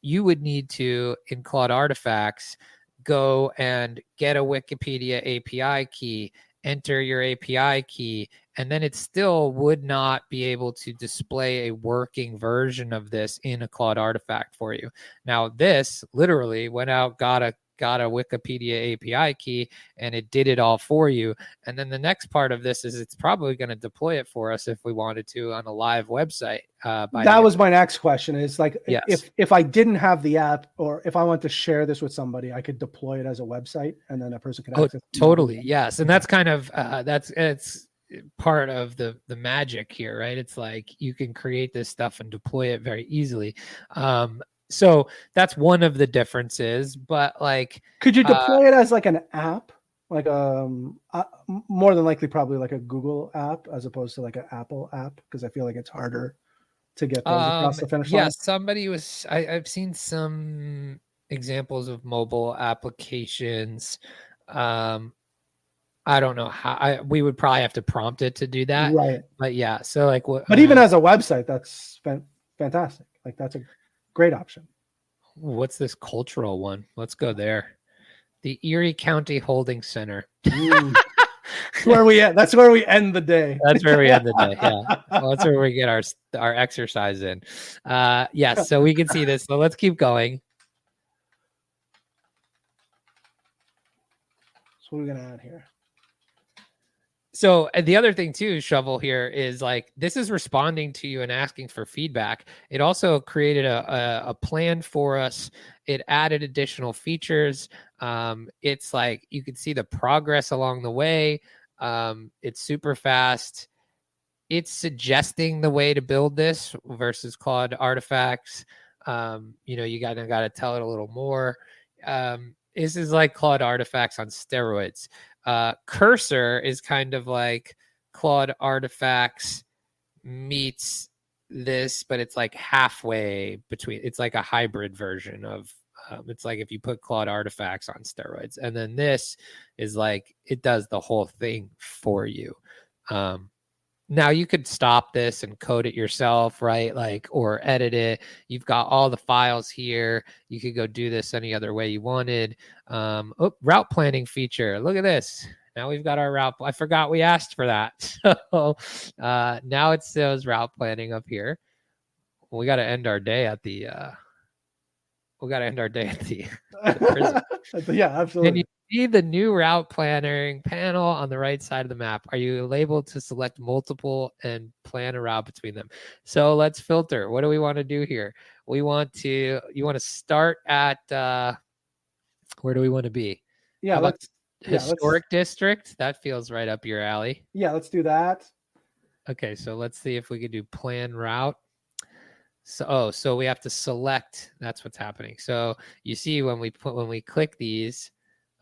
you would need to, in Claude artifacts, go and get a Wikipedia API key, enter your API key, and then it still would not be able to display a working version of this in a Claude artifact for you. Now, this literally went out, got a Wikipedia API key, and it did it all for you. And then the next part of this is it's probably going to deploy it for us if we wanted to on a live website.
That was my next question. Is like,
yes.
if I didn't have the app, or if I want to share this with somebody, I could deploy it as a website, and then a person could access it.
Totally. Yes. And that's kind of it's part of the magic here, right? It's like you can create this stuff and deploy it very easily. So that's one of the differences, but like,
could you deploy it as like an app, like more than likely probably like a Google app as opposed to like an Apple app? Because I feel like it's harder to get those across the finish line.
Yeah, somebody was. I've seen some examples of mobile applications. I don't know how. We would probably have to prompt it to do that,
right?
But yeah, so like what?
But even as a website, that's fantastic. Like that's a great option.
What's this cultural one? Let's go there. The Erie County Holding Center.
That's where we end the day.
That's where we end the day. Yeah, well, that's where we get our exercise in. Yes, so we can see this. So let's keep going.
So what are we gonna add here?
So the other thing too, Shovel, here is like this is responding to you and asking for feedback. It also created a plan for us. It added additional features. It's like you can see the progress along the way. It's super fast. It's suggesting the way to build this versus Claude artifacts. You got to tell it a little more. This is like Claude artifacts on steroids. Cursor is kind of like Claude artifacts meets this, but it's like halfway between. It's like a hybrid version of. It's like if you put Claude artifacts on steroids, and then this is like it does the whole thing for you. Now you could stop this and code it yourself, right? Like, or edit it. You've got all the files here. You could go do this any other way you wanted. Route planning feature. Look at this. Now we've got our route. I forgot we asked for that. So now it shows route planning up here. We got to end our day at the. Prison.
Yeah, absolutely.
And you see the new route planning panel on the right side of the map. Are you able to select multiple and plan a route between them? So let's filter. What do we want to do here? You want to start at where do we want to be?
Yeah, let's
historic district. That feels right up your alley.
Yeah, let's do that.
Okay, so let's see if we could do plan route. So we have to select. That's what's happening. So you see when we click these,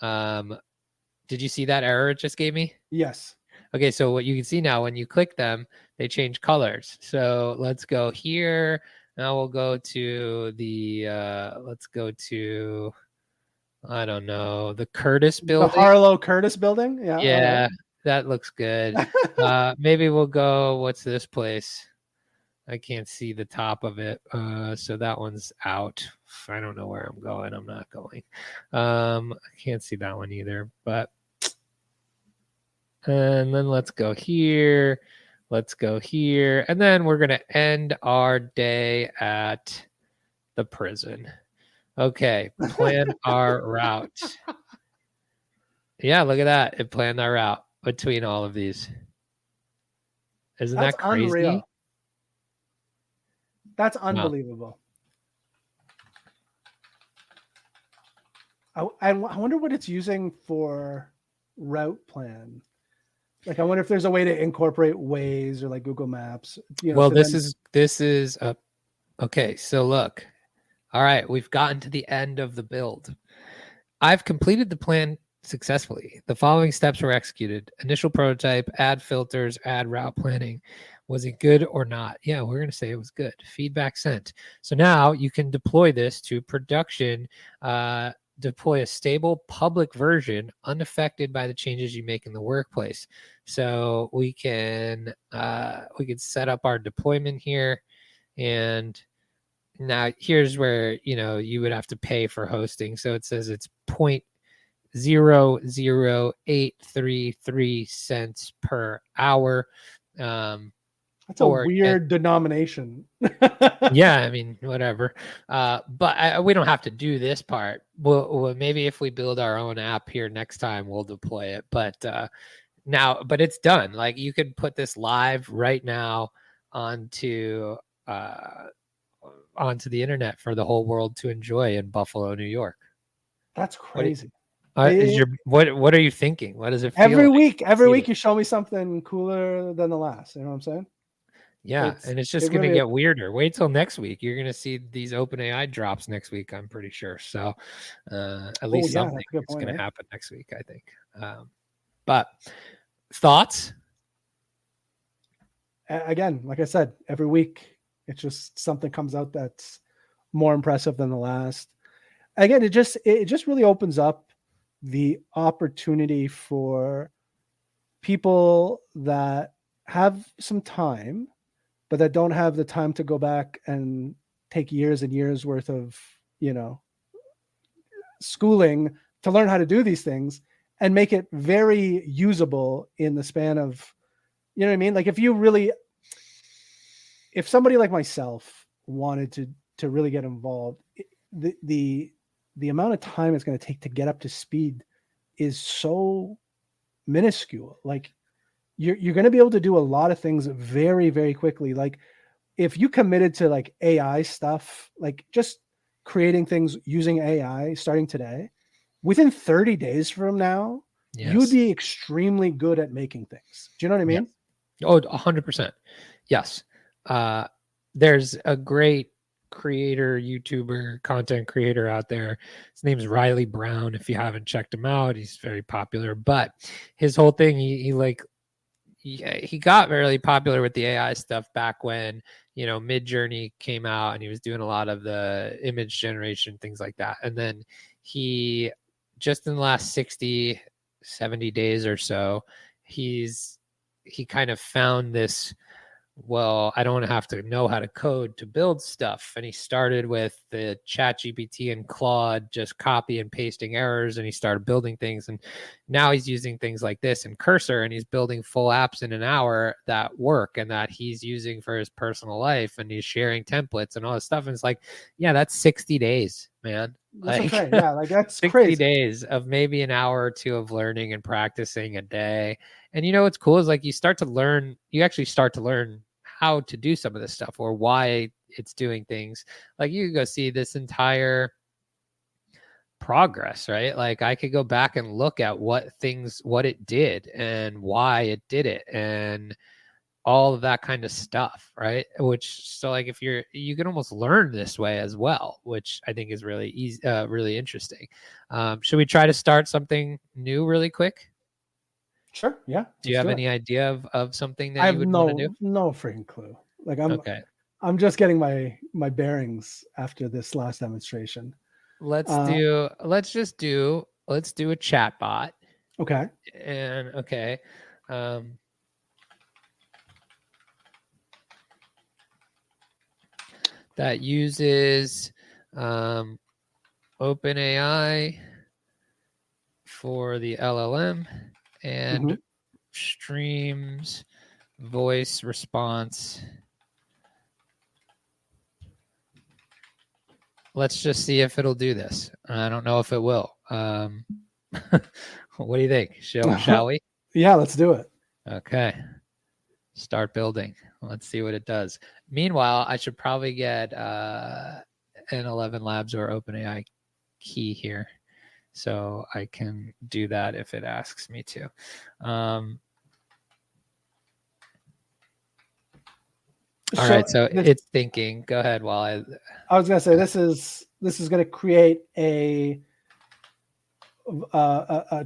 did you see that error it just gave me?
Yes.
Okay, so what you can see now when you click them, they change colors. So let's go here. Now we'll go to the I don't know, the Curtis building.
The Harlow Curtis building. Yeah.
Yeah. That looks good. Maybe we'll go, what's this place? I can't see the top of it. So that one's out. I don't know where I'm going. I'm not going. I can't see that one either. But and then let's go here. Let's go here. And then we're going to end our day at the prison. Okay. Plan our route. Yeah, look at that. It planned our route between all of these. Isn't
That's
that crazy?
unreal. That's
Wow.
unbelievable. I wonder what it's using for route plan. Like, I wonder if there's a way to incorporate Waze or like Google Maps. You know,
Well,
to
this is okay. So look, all right, we've gotten to the end of the build. I've completed the plan successfully. The following steps were executed: initial prototype, add filters, add route planning. Was it good or not? Yeah, we're going to say it was good. Feedback sent. So now you can deploy this to production, deploy a stable public version unaffected by the changes you make in the workplace. So we can set up our deployment here. And now here's where, you would have to pay for hosting. So it says it's 0.00833 cents per hour.
That's a weird denomination.
Yeah, I mean, whatever. But we don't have to do this part. Well, maybe if we build our own app here next time, we'll deploy it. But but it's done. Like, you could put this live right now onto the internet for the whole world to enjoy in Buffalo, New York.
That's crazy.
What are you thinking? What does it feel
every
like?
Every week you show me something cooler than the last. You know what I'm saying?
Yeah, and it's just going to get weirder. Wait till next week. You're going to see these OpenAI drops next week, I'm pretty sure. So at least something is going to happen next week, I think. But thoughts?
Again, like I said, every week it's just something comes out that's more impressive than the last. Again, it just really opens up the opportunity for people that have some time, but that don't have the time to go back and take years and years worth of, schooling to learn how to do these things and make it very usable in the span of, you know what I mean? Like, if somebody like myself wanted to really get involved, the amount of time it's going to take to get up to speed is so minuscule. Like, you're going to be able to do a lot of things very, very quickly. Like, if you committed to like AI stuff, like just creating things using AI starting today, within 30 days from now, you would be extremely good at making things. Do you know what I mean?
Yeah. Oh, 100%. Yes. There's a great creator, YouTuber, content creator out there. His name's Riley Brown. If you haven't checked him out, he's very popular. But his whole thing, he got really popular with the AI stuff back when, Mid-Journey came out, and he was doing a lot of the image generation, things like that. And then he, just in the last 60, 70 days or so, he kind of found this, well, I don't have to know how to code to build stuff. And he started with the ChatGPT and Claude, just copy and pasting errors, and he started building things. And now he's using things like this and Cursor, and he's building full apps in an hour that work and that he's using for his personal life, and he's sharing templates and all this stuff. And it's like, yeah, that's 60 days, man.
That's yeah, like that's
60
crazy.
days of maybe an hour or two of learning and practicing a day. And what's cool is, like, you actually start to learn how to do some of this stuff, or why it's doing things. Like, you can go see this entire progress, right? Like, I could go back and look at what it did and why it did it and all of that kind of stuff, right? So like, if you can almost learn this way as well, which I think is really easy, really interesting. Should we try to start something new really quick?
Sure. Yeah.
Do you have any idea of something that you would want to do?
No freaking clue. Like,
I'm
just getting my bearings after this last demonstration.
Let's do a chat bot.
Okay.
And That uses OpenAI for the LLM and streams voice response. Let's just see if it'll do this. I don't know if it will. What do you think? Shall we?
Yeah, let's do it.
Okay. Start building. Let's see what it does. Meanwhile, I should probably get an 11 Labs or OpenAI key here, so I can do that if it asks me to. All right, so it's thinking. Go ahead. While
I was gonna say this is gonna create a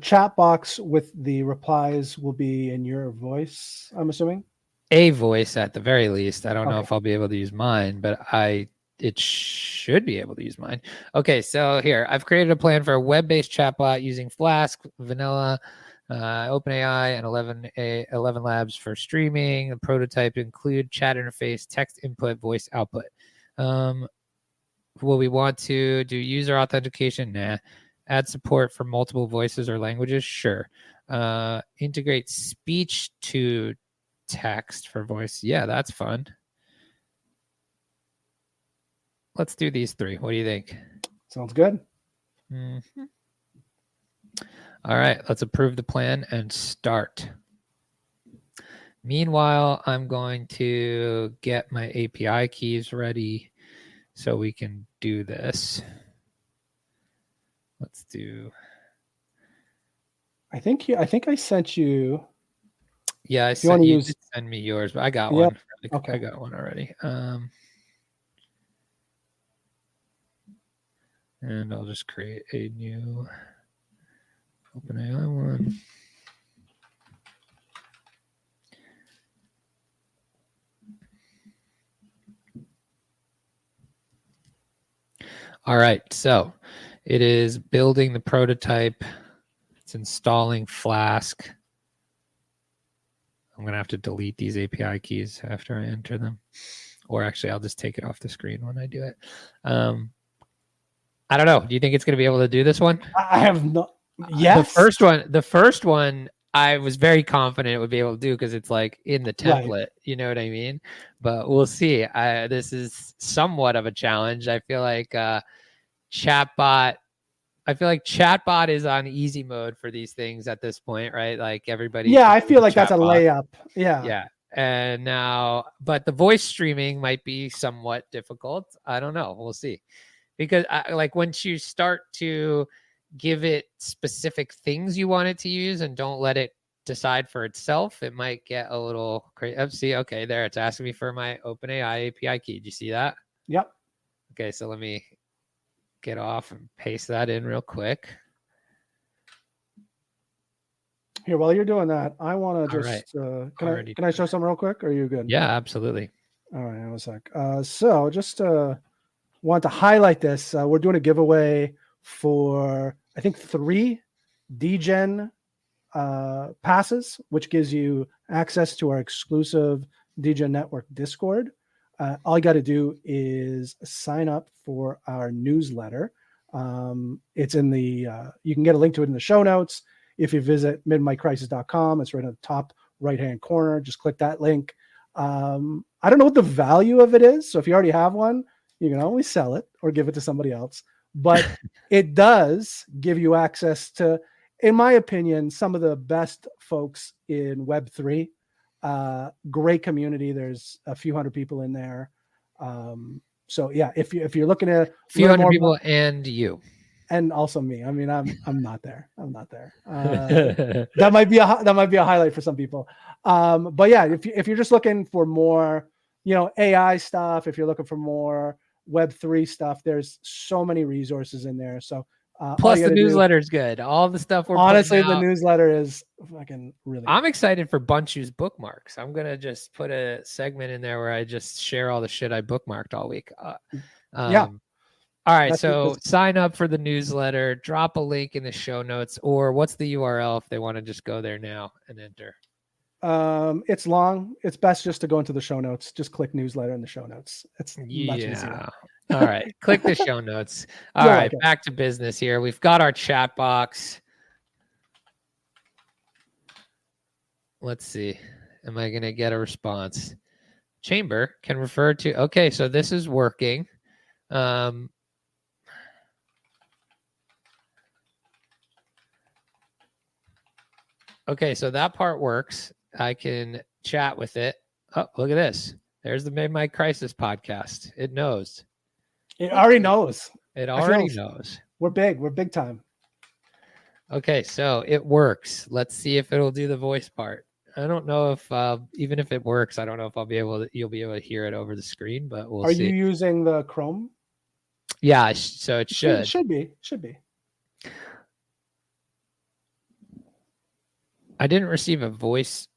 chat box with the replies will be in your voice, I'm assuming.
A voice at the very least. I don't know if I'll be able to use mine, but it should be able to use mine. Okay, so here I've created a plan for a web-based chatbot using Flask, Vanilla, OpenAI, and 11 Labs for streaming. The prototype include chat interface, text input, voice output. Will we want to do user authentication? Nah. Add support for multiple voices or languages? Sure. Integrate speech to text for voice. Yeah, that's fun. Let's do these three. What do you think?
Sounds good.
Mm-hmm. All right, let's approve the plan and start. Meanwhile, I'm going to get my API keys ready so we can do this. Let's do.
I think I sent you.
Yeah, I sent you. Send me yours, but I got one.
Okay.
I got one already. And I'll just create a new OpenAI one. All right, so it is building the prototype. It's installing Flask. I'm going to have to delete these API keys after I enter them. Or actually, I'll just take it off the screen when I do it. I don't know. Do you think it's going to be able to do this one?
I have no. Yes.
The first one, I was very confident it would be able to do because it's like in the template. Right. You know what I mean? But we'll see. This is somewhat of a challenge. I feel like Chatbot is on easy mode for these things at this point, right? Like everybody.
Yeah, I feel like that's a layup. Yeah.
Yeah. And now, but the voice streaming might be somewhat difficult. I don't know. We'll see. Because like once you start to give it specific things you want it to use and don't let it decide for itself, it might get a little crazy. See, okay, there it's asking me for my OpenAI API key. Do you see that?
Yep.
Okay, so let me get off and paste that in real quick.
Here, while you're doing that, I want to just can I show something real quick? Or are you good?
Yeah, absolutely.
All right, one sec. So just want to highlight this. We're doing a giveaway for I think 3 DGen passes, which gives you access to our exclusive DGen Network Discord. All you got to do is sign up for our newsletter. It's in the you can get a link to it in the show notes. If you visit midmiccrisis.com, it's right on the top right-hand corner. Just click that link. I don't know what the value of it is. So if you already have one, you can always sell it or give it to somebody else. But it does give you access to, in my opinion, some of the best folks in Web3. Great community. There's a few hundred people in there. So yeah, if you're looking at
a few hundred people and you.
And also me. I mean, I'm not there. I'm not there. That might be a highlight for some people. But yeah, if you're just looking for more, AI stuff, if you're looking for more Web3 stuff, there's so many resources in there. So
plus the newsletter is good. All the stuff we're
honestly, the newsletter is fucking really.
I'm excited for Bunchu's bookmarks. I'm gonna just put a segment in there where I just share all the shit I bookmarked all week.
Yeah.
All right, so sign up for the newsletter, drop a link in the show notes, or what's the URL if they want to just go there now and enter?
It's long. It's best just to go into the show notes. Just click newsletter in the show notes. It's much easier.
All right. Click the show notes. All
Yeah,
right.
okay.
Back to business here. We've got our chat box. Let's see. Am I going to get a response? Chamber can refer to, okay, so this is working. Okay, so that part works. I can chat with it. Oh, look at this. There's the Made My Crisis podcast. It knows.
It already knows.
It already knows.
We're big. We're big time.
Okay, so it works. Let's see if it'll do the voice part. I don't know if even if it works, I don't know if I'll be able to. You'll be able to hear it over the screen, but we'll see.
Are you using the Chrome?
Yeah, so it should.
It should be. Should be.
I didn't receive a voice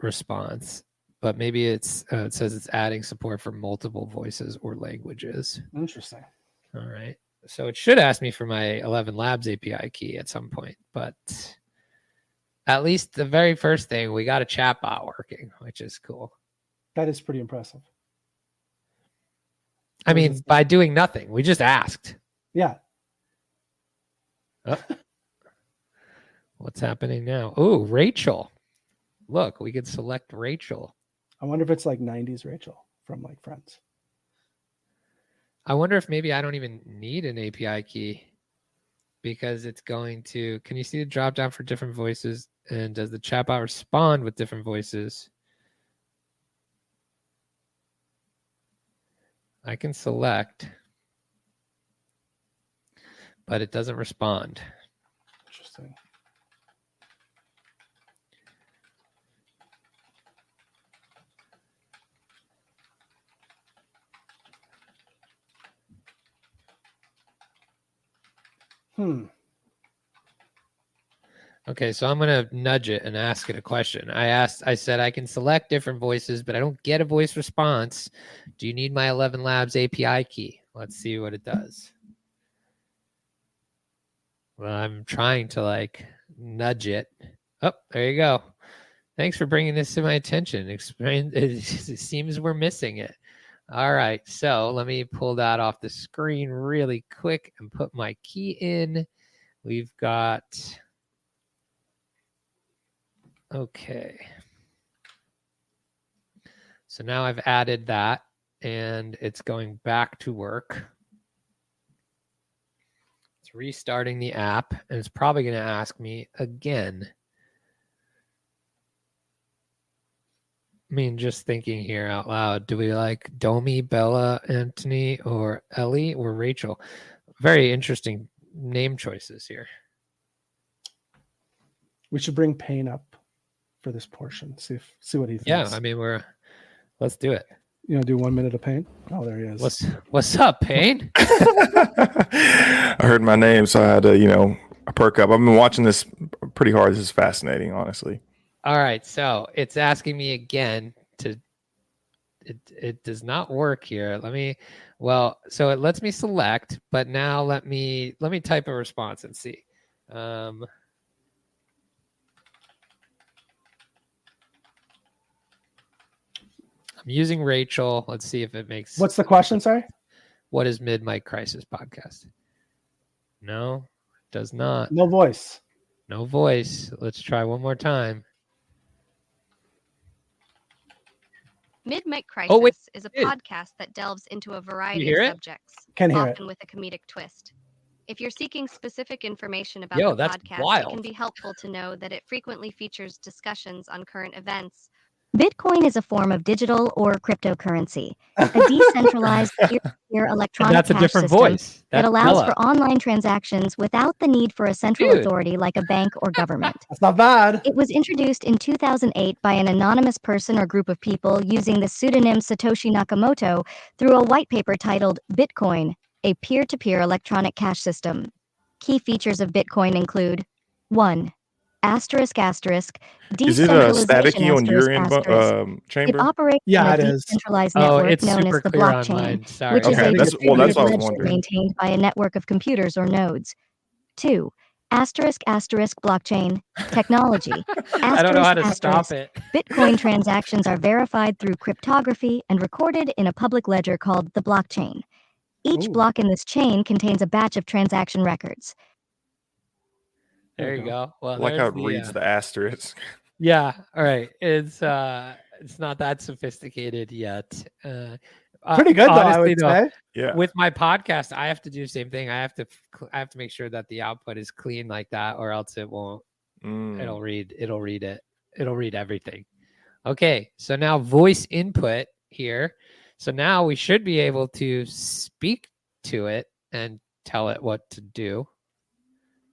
response, but maybe it's it says it's adding support for multiple voices or languages.
Interesting.
All right. So it should ask me for my 11 Labs API key at some point, but at least the very first thing, we got a chatbot working, which is cool.
That is pretty impressive.
I mean, by doing nothing, we just asked.
Yeah.
Oh. What's happening now? Oh, Rachel. Look, we could select Rachel.
I wonder if it's like 90s Rachel from like Friends.
I wonder if maybe I don't even need an API key because it's going to, can you see the drop down for different voices? And does the chatbot respond with different voices? I can select, but it doesn't respond.
Interesting.
Okay, so I'm going to nudge it and ask it a question. I said, I can select different voices, but I don't get a voice response. Do you need my 11 Labs API key? Let's see what it does. Well, I'm trying to like nudge it. Oh, there you go. Thanks for bringing this to my attention. It seems we're missing it. All right, so let me pull that off the screen really quick and put my key in. We've got... Okay. So now I've added that and it's going back to work. It's restarting the app and it's probably going to ask me again. I mean, just thinking here out loud, do we like Domi, Bella, Anthony, or Ellie, or Rachel? Very interesting name choices here.
We should bring Payne up for this portion. See what he thinks.
Yeah, I mean, let's do it.
You know, do 1 minute of Payne. Oh, there he is.
What's up, Payne?
I heard my name, so I had to, perk up. I've been watching this pretty hard. This is fascinating, honestly.
All right, so it's asking me again to. It does not work here. So it lets me select, but now let me type a response and see. I'm using Rachel. Let's see if it makes.
What's the question? Sorry.
What is Mid-Mic Crisis podcast? No, it does not.
No voice.
No voice. Let's try one more time.
Mid-Mic Crisis is a podcast that delves into a variety of subjects, often with a comedic twist. If you're seeking specific information about the podcast, it can be helpful to know that it frequently features discussions on current events.
Bitcoin is a form of digital or cryptocurrency, a decentralized peer-to-peer electronic cash system that allows for online transactions without the need for a central authority like a bank or government.
That's not bad.
It was introduced in 2008 by an anonymous person or group of people using the pseudonym Satoshi Nakamoto through a white paper titled Bitcoin, a peer-to-peer electronic cash system. Key features of Bitcoin include 1. Decentralization.
Is it staticky on your chamber?
It operates on a decentralized network known as the blockchain, which is a distributed ledger maintained by a network of computers or nodes. 2. ***blockchain technology.
I don't know how to stop it.
Bitcoin transactions are verified through cryptography and recorded in a public ledger called the blockchain. Each block in this chain contains a batch of transaction records.
There you go. Well,
like how it reads the asterisk.
Yeah. All right. It's not that sophisticated yet.
Pretty good, honestly, though, I would say.
Yeah. With my podcast, I have to do the same thing. I have to make sure that the output is clean like that, or else it won't. It'll read it. It'll read everything. Okay. So now voice input here. So now we should be able to speak to it and tell it what to do.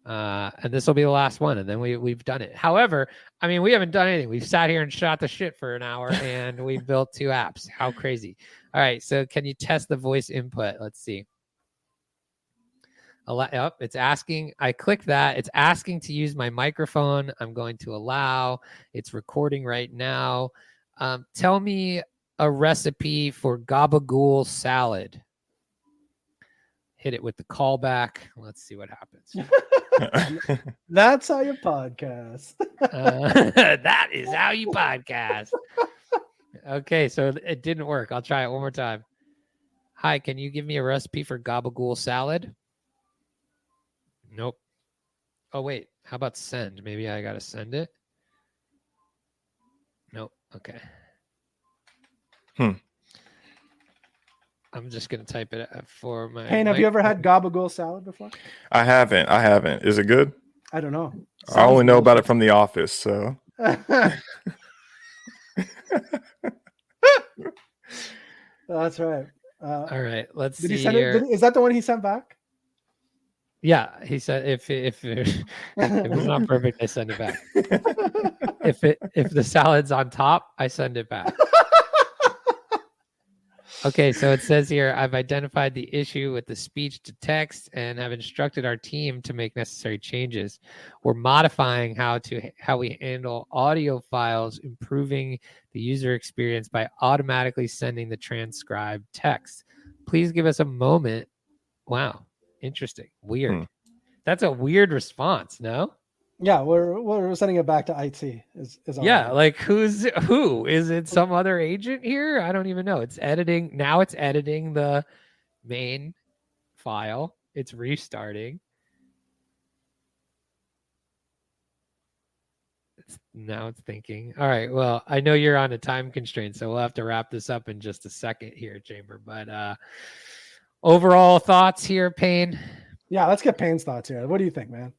And this will be the last one, and then we've done it. However, I mean, we haven't done anything. We've sat here and shot the shit for an hour, and we've built 2 apps. How crazy! All right, so can you test the voice input? Let's see. It's asking. I click that. It's asking to use my microphone. I'm going to allow. It's recording right now. Tell me a recipe for gabagool salad. Hit it with the callback. Let's see what happens.
That's how you podcast.
That is how you podcast. Okay, so it didn't work. I'll try it one more time. Hi, can you give me a recipe for gabagool salad? Nope. Oh, wait. How about send? Maybe I got to send it. Nope. Okay. I'm just going to type it for my...
Hey, have you ever had gabagool salad before?
I haven't. Is it good?
I don't know.
I only know about it from The Office, so...
That's right.
All right, let's
see
here.
Is that the one he sent back?
Yeah, he said if it was not perfect, I send it back. If the salad's on top, I send it back. Okay, so it says here, I've identified the issue with the speech to text and have instructed our team to make necessary changes. We're modifying how we handle audio files, improving the user experience by automatically sending the transcribed text. Please give us a moment. Wow, interesting, weird. That's a weird response, no?
Yeah, we're sending it back to IT. Is
yeah, like who? Is it some other agent here? I don't even know. It's editing. Now it's editing the main file. It's restarting. Now it's thinking. All right, well, I know you're on a time constraint, so we'll have to wrap this up in just a second here, Chamber. But overall thoughts here, Payne?
Yeah, let's get Payne's thoughts here. What do you think, man?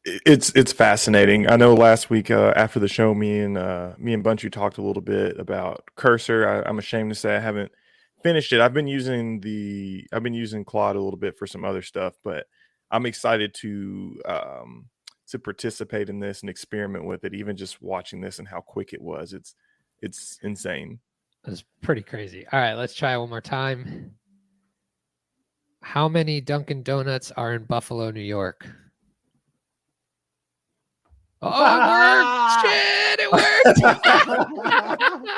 It's fascinating. I know last week after the show, me and Bunchu talked a little bit about Cursor. I'm ashamed to say I haven't finished it. I've been using Claude a little bit for some other stuff, but I'm excited to participate in this and experiment with it. Even just watching this and how quick it was, it's insane.
It's pretty crazy. All right, let's try it one more time. How many Dunkin' Donuts are in Buffalo, New York? Oh, it worked! Shit, it worked!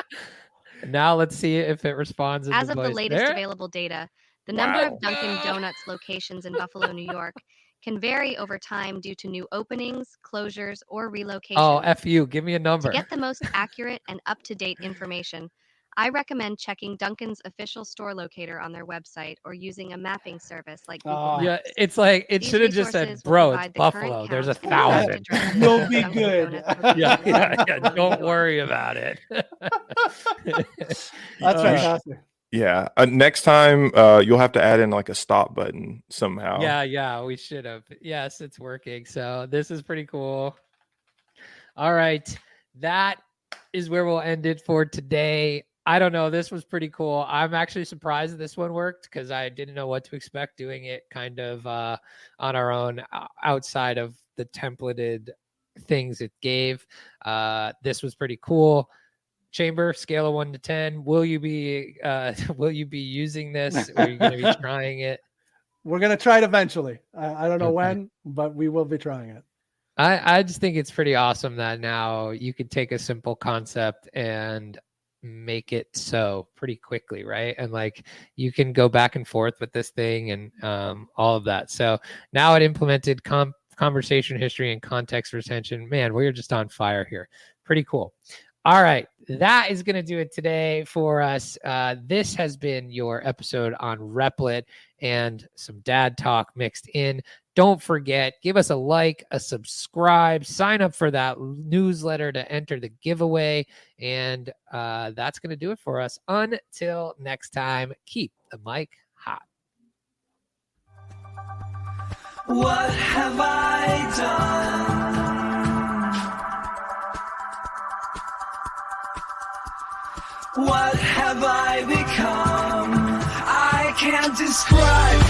Now let's see if it responds.
As of the latest available data, the number of Dunkin' Donuts locations in Buffalo, New York can vary over time due to new openings, closures, or relocations.
Oh, F you. Give me a number.
To get the most accurate and up-to-date information, I recommend checking Dunkin's official store locator on their website or using a mapping service like Google Maps.
Yeah, it's like it should have just said, "Bro, it's Buffalo. There's 1,000."
You'll be good.
Yeah. Don't worry about it.
That's fantastic.
Yeah. Next time, you'll have to add in like a stop button somehow.
Yeah, we should have. Yes, it's working. So this is pretty cool. All right, that is where we'll end it for today. I don't know. This was pretty cool. I'm actually surprised this one worked because I didn't know what to expect doing it kind of on our own outside of the templated things it gave. This was pretty cool. Chamber, scale of 1 to 10. Will you be using this? Or are you going to be trying it?
We're going to try it eventually. I don't know when, but we will be trying it.
I just think it's pretty awesome that now you could take a simple concept and make it so pretty quickly, right? And like you can go back and forth with this thing and all of that. So now it implemented conversation history and context retention. Man, we're just on fire here. Pretty cool. All right, that is going to do it today for us. This has been your episode on Replit and some dad talk mixed in. Don't forget, give us a like, a subscribe, sign up for that newsletter to enter the giveaway. And that's going to do it for us. Until next time, keep the mic hot.
What have I done? What have I become? I can't describe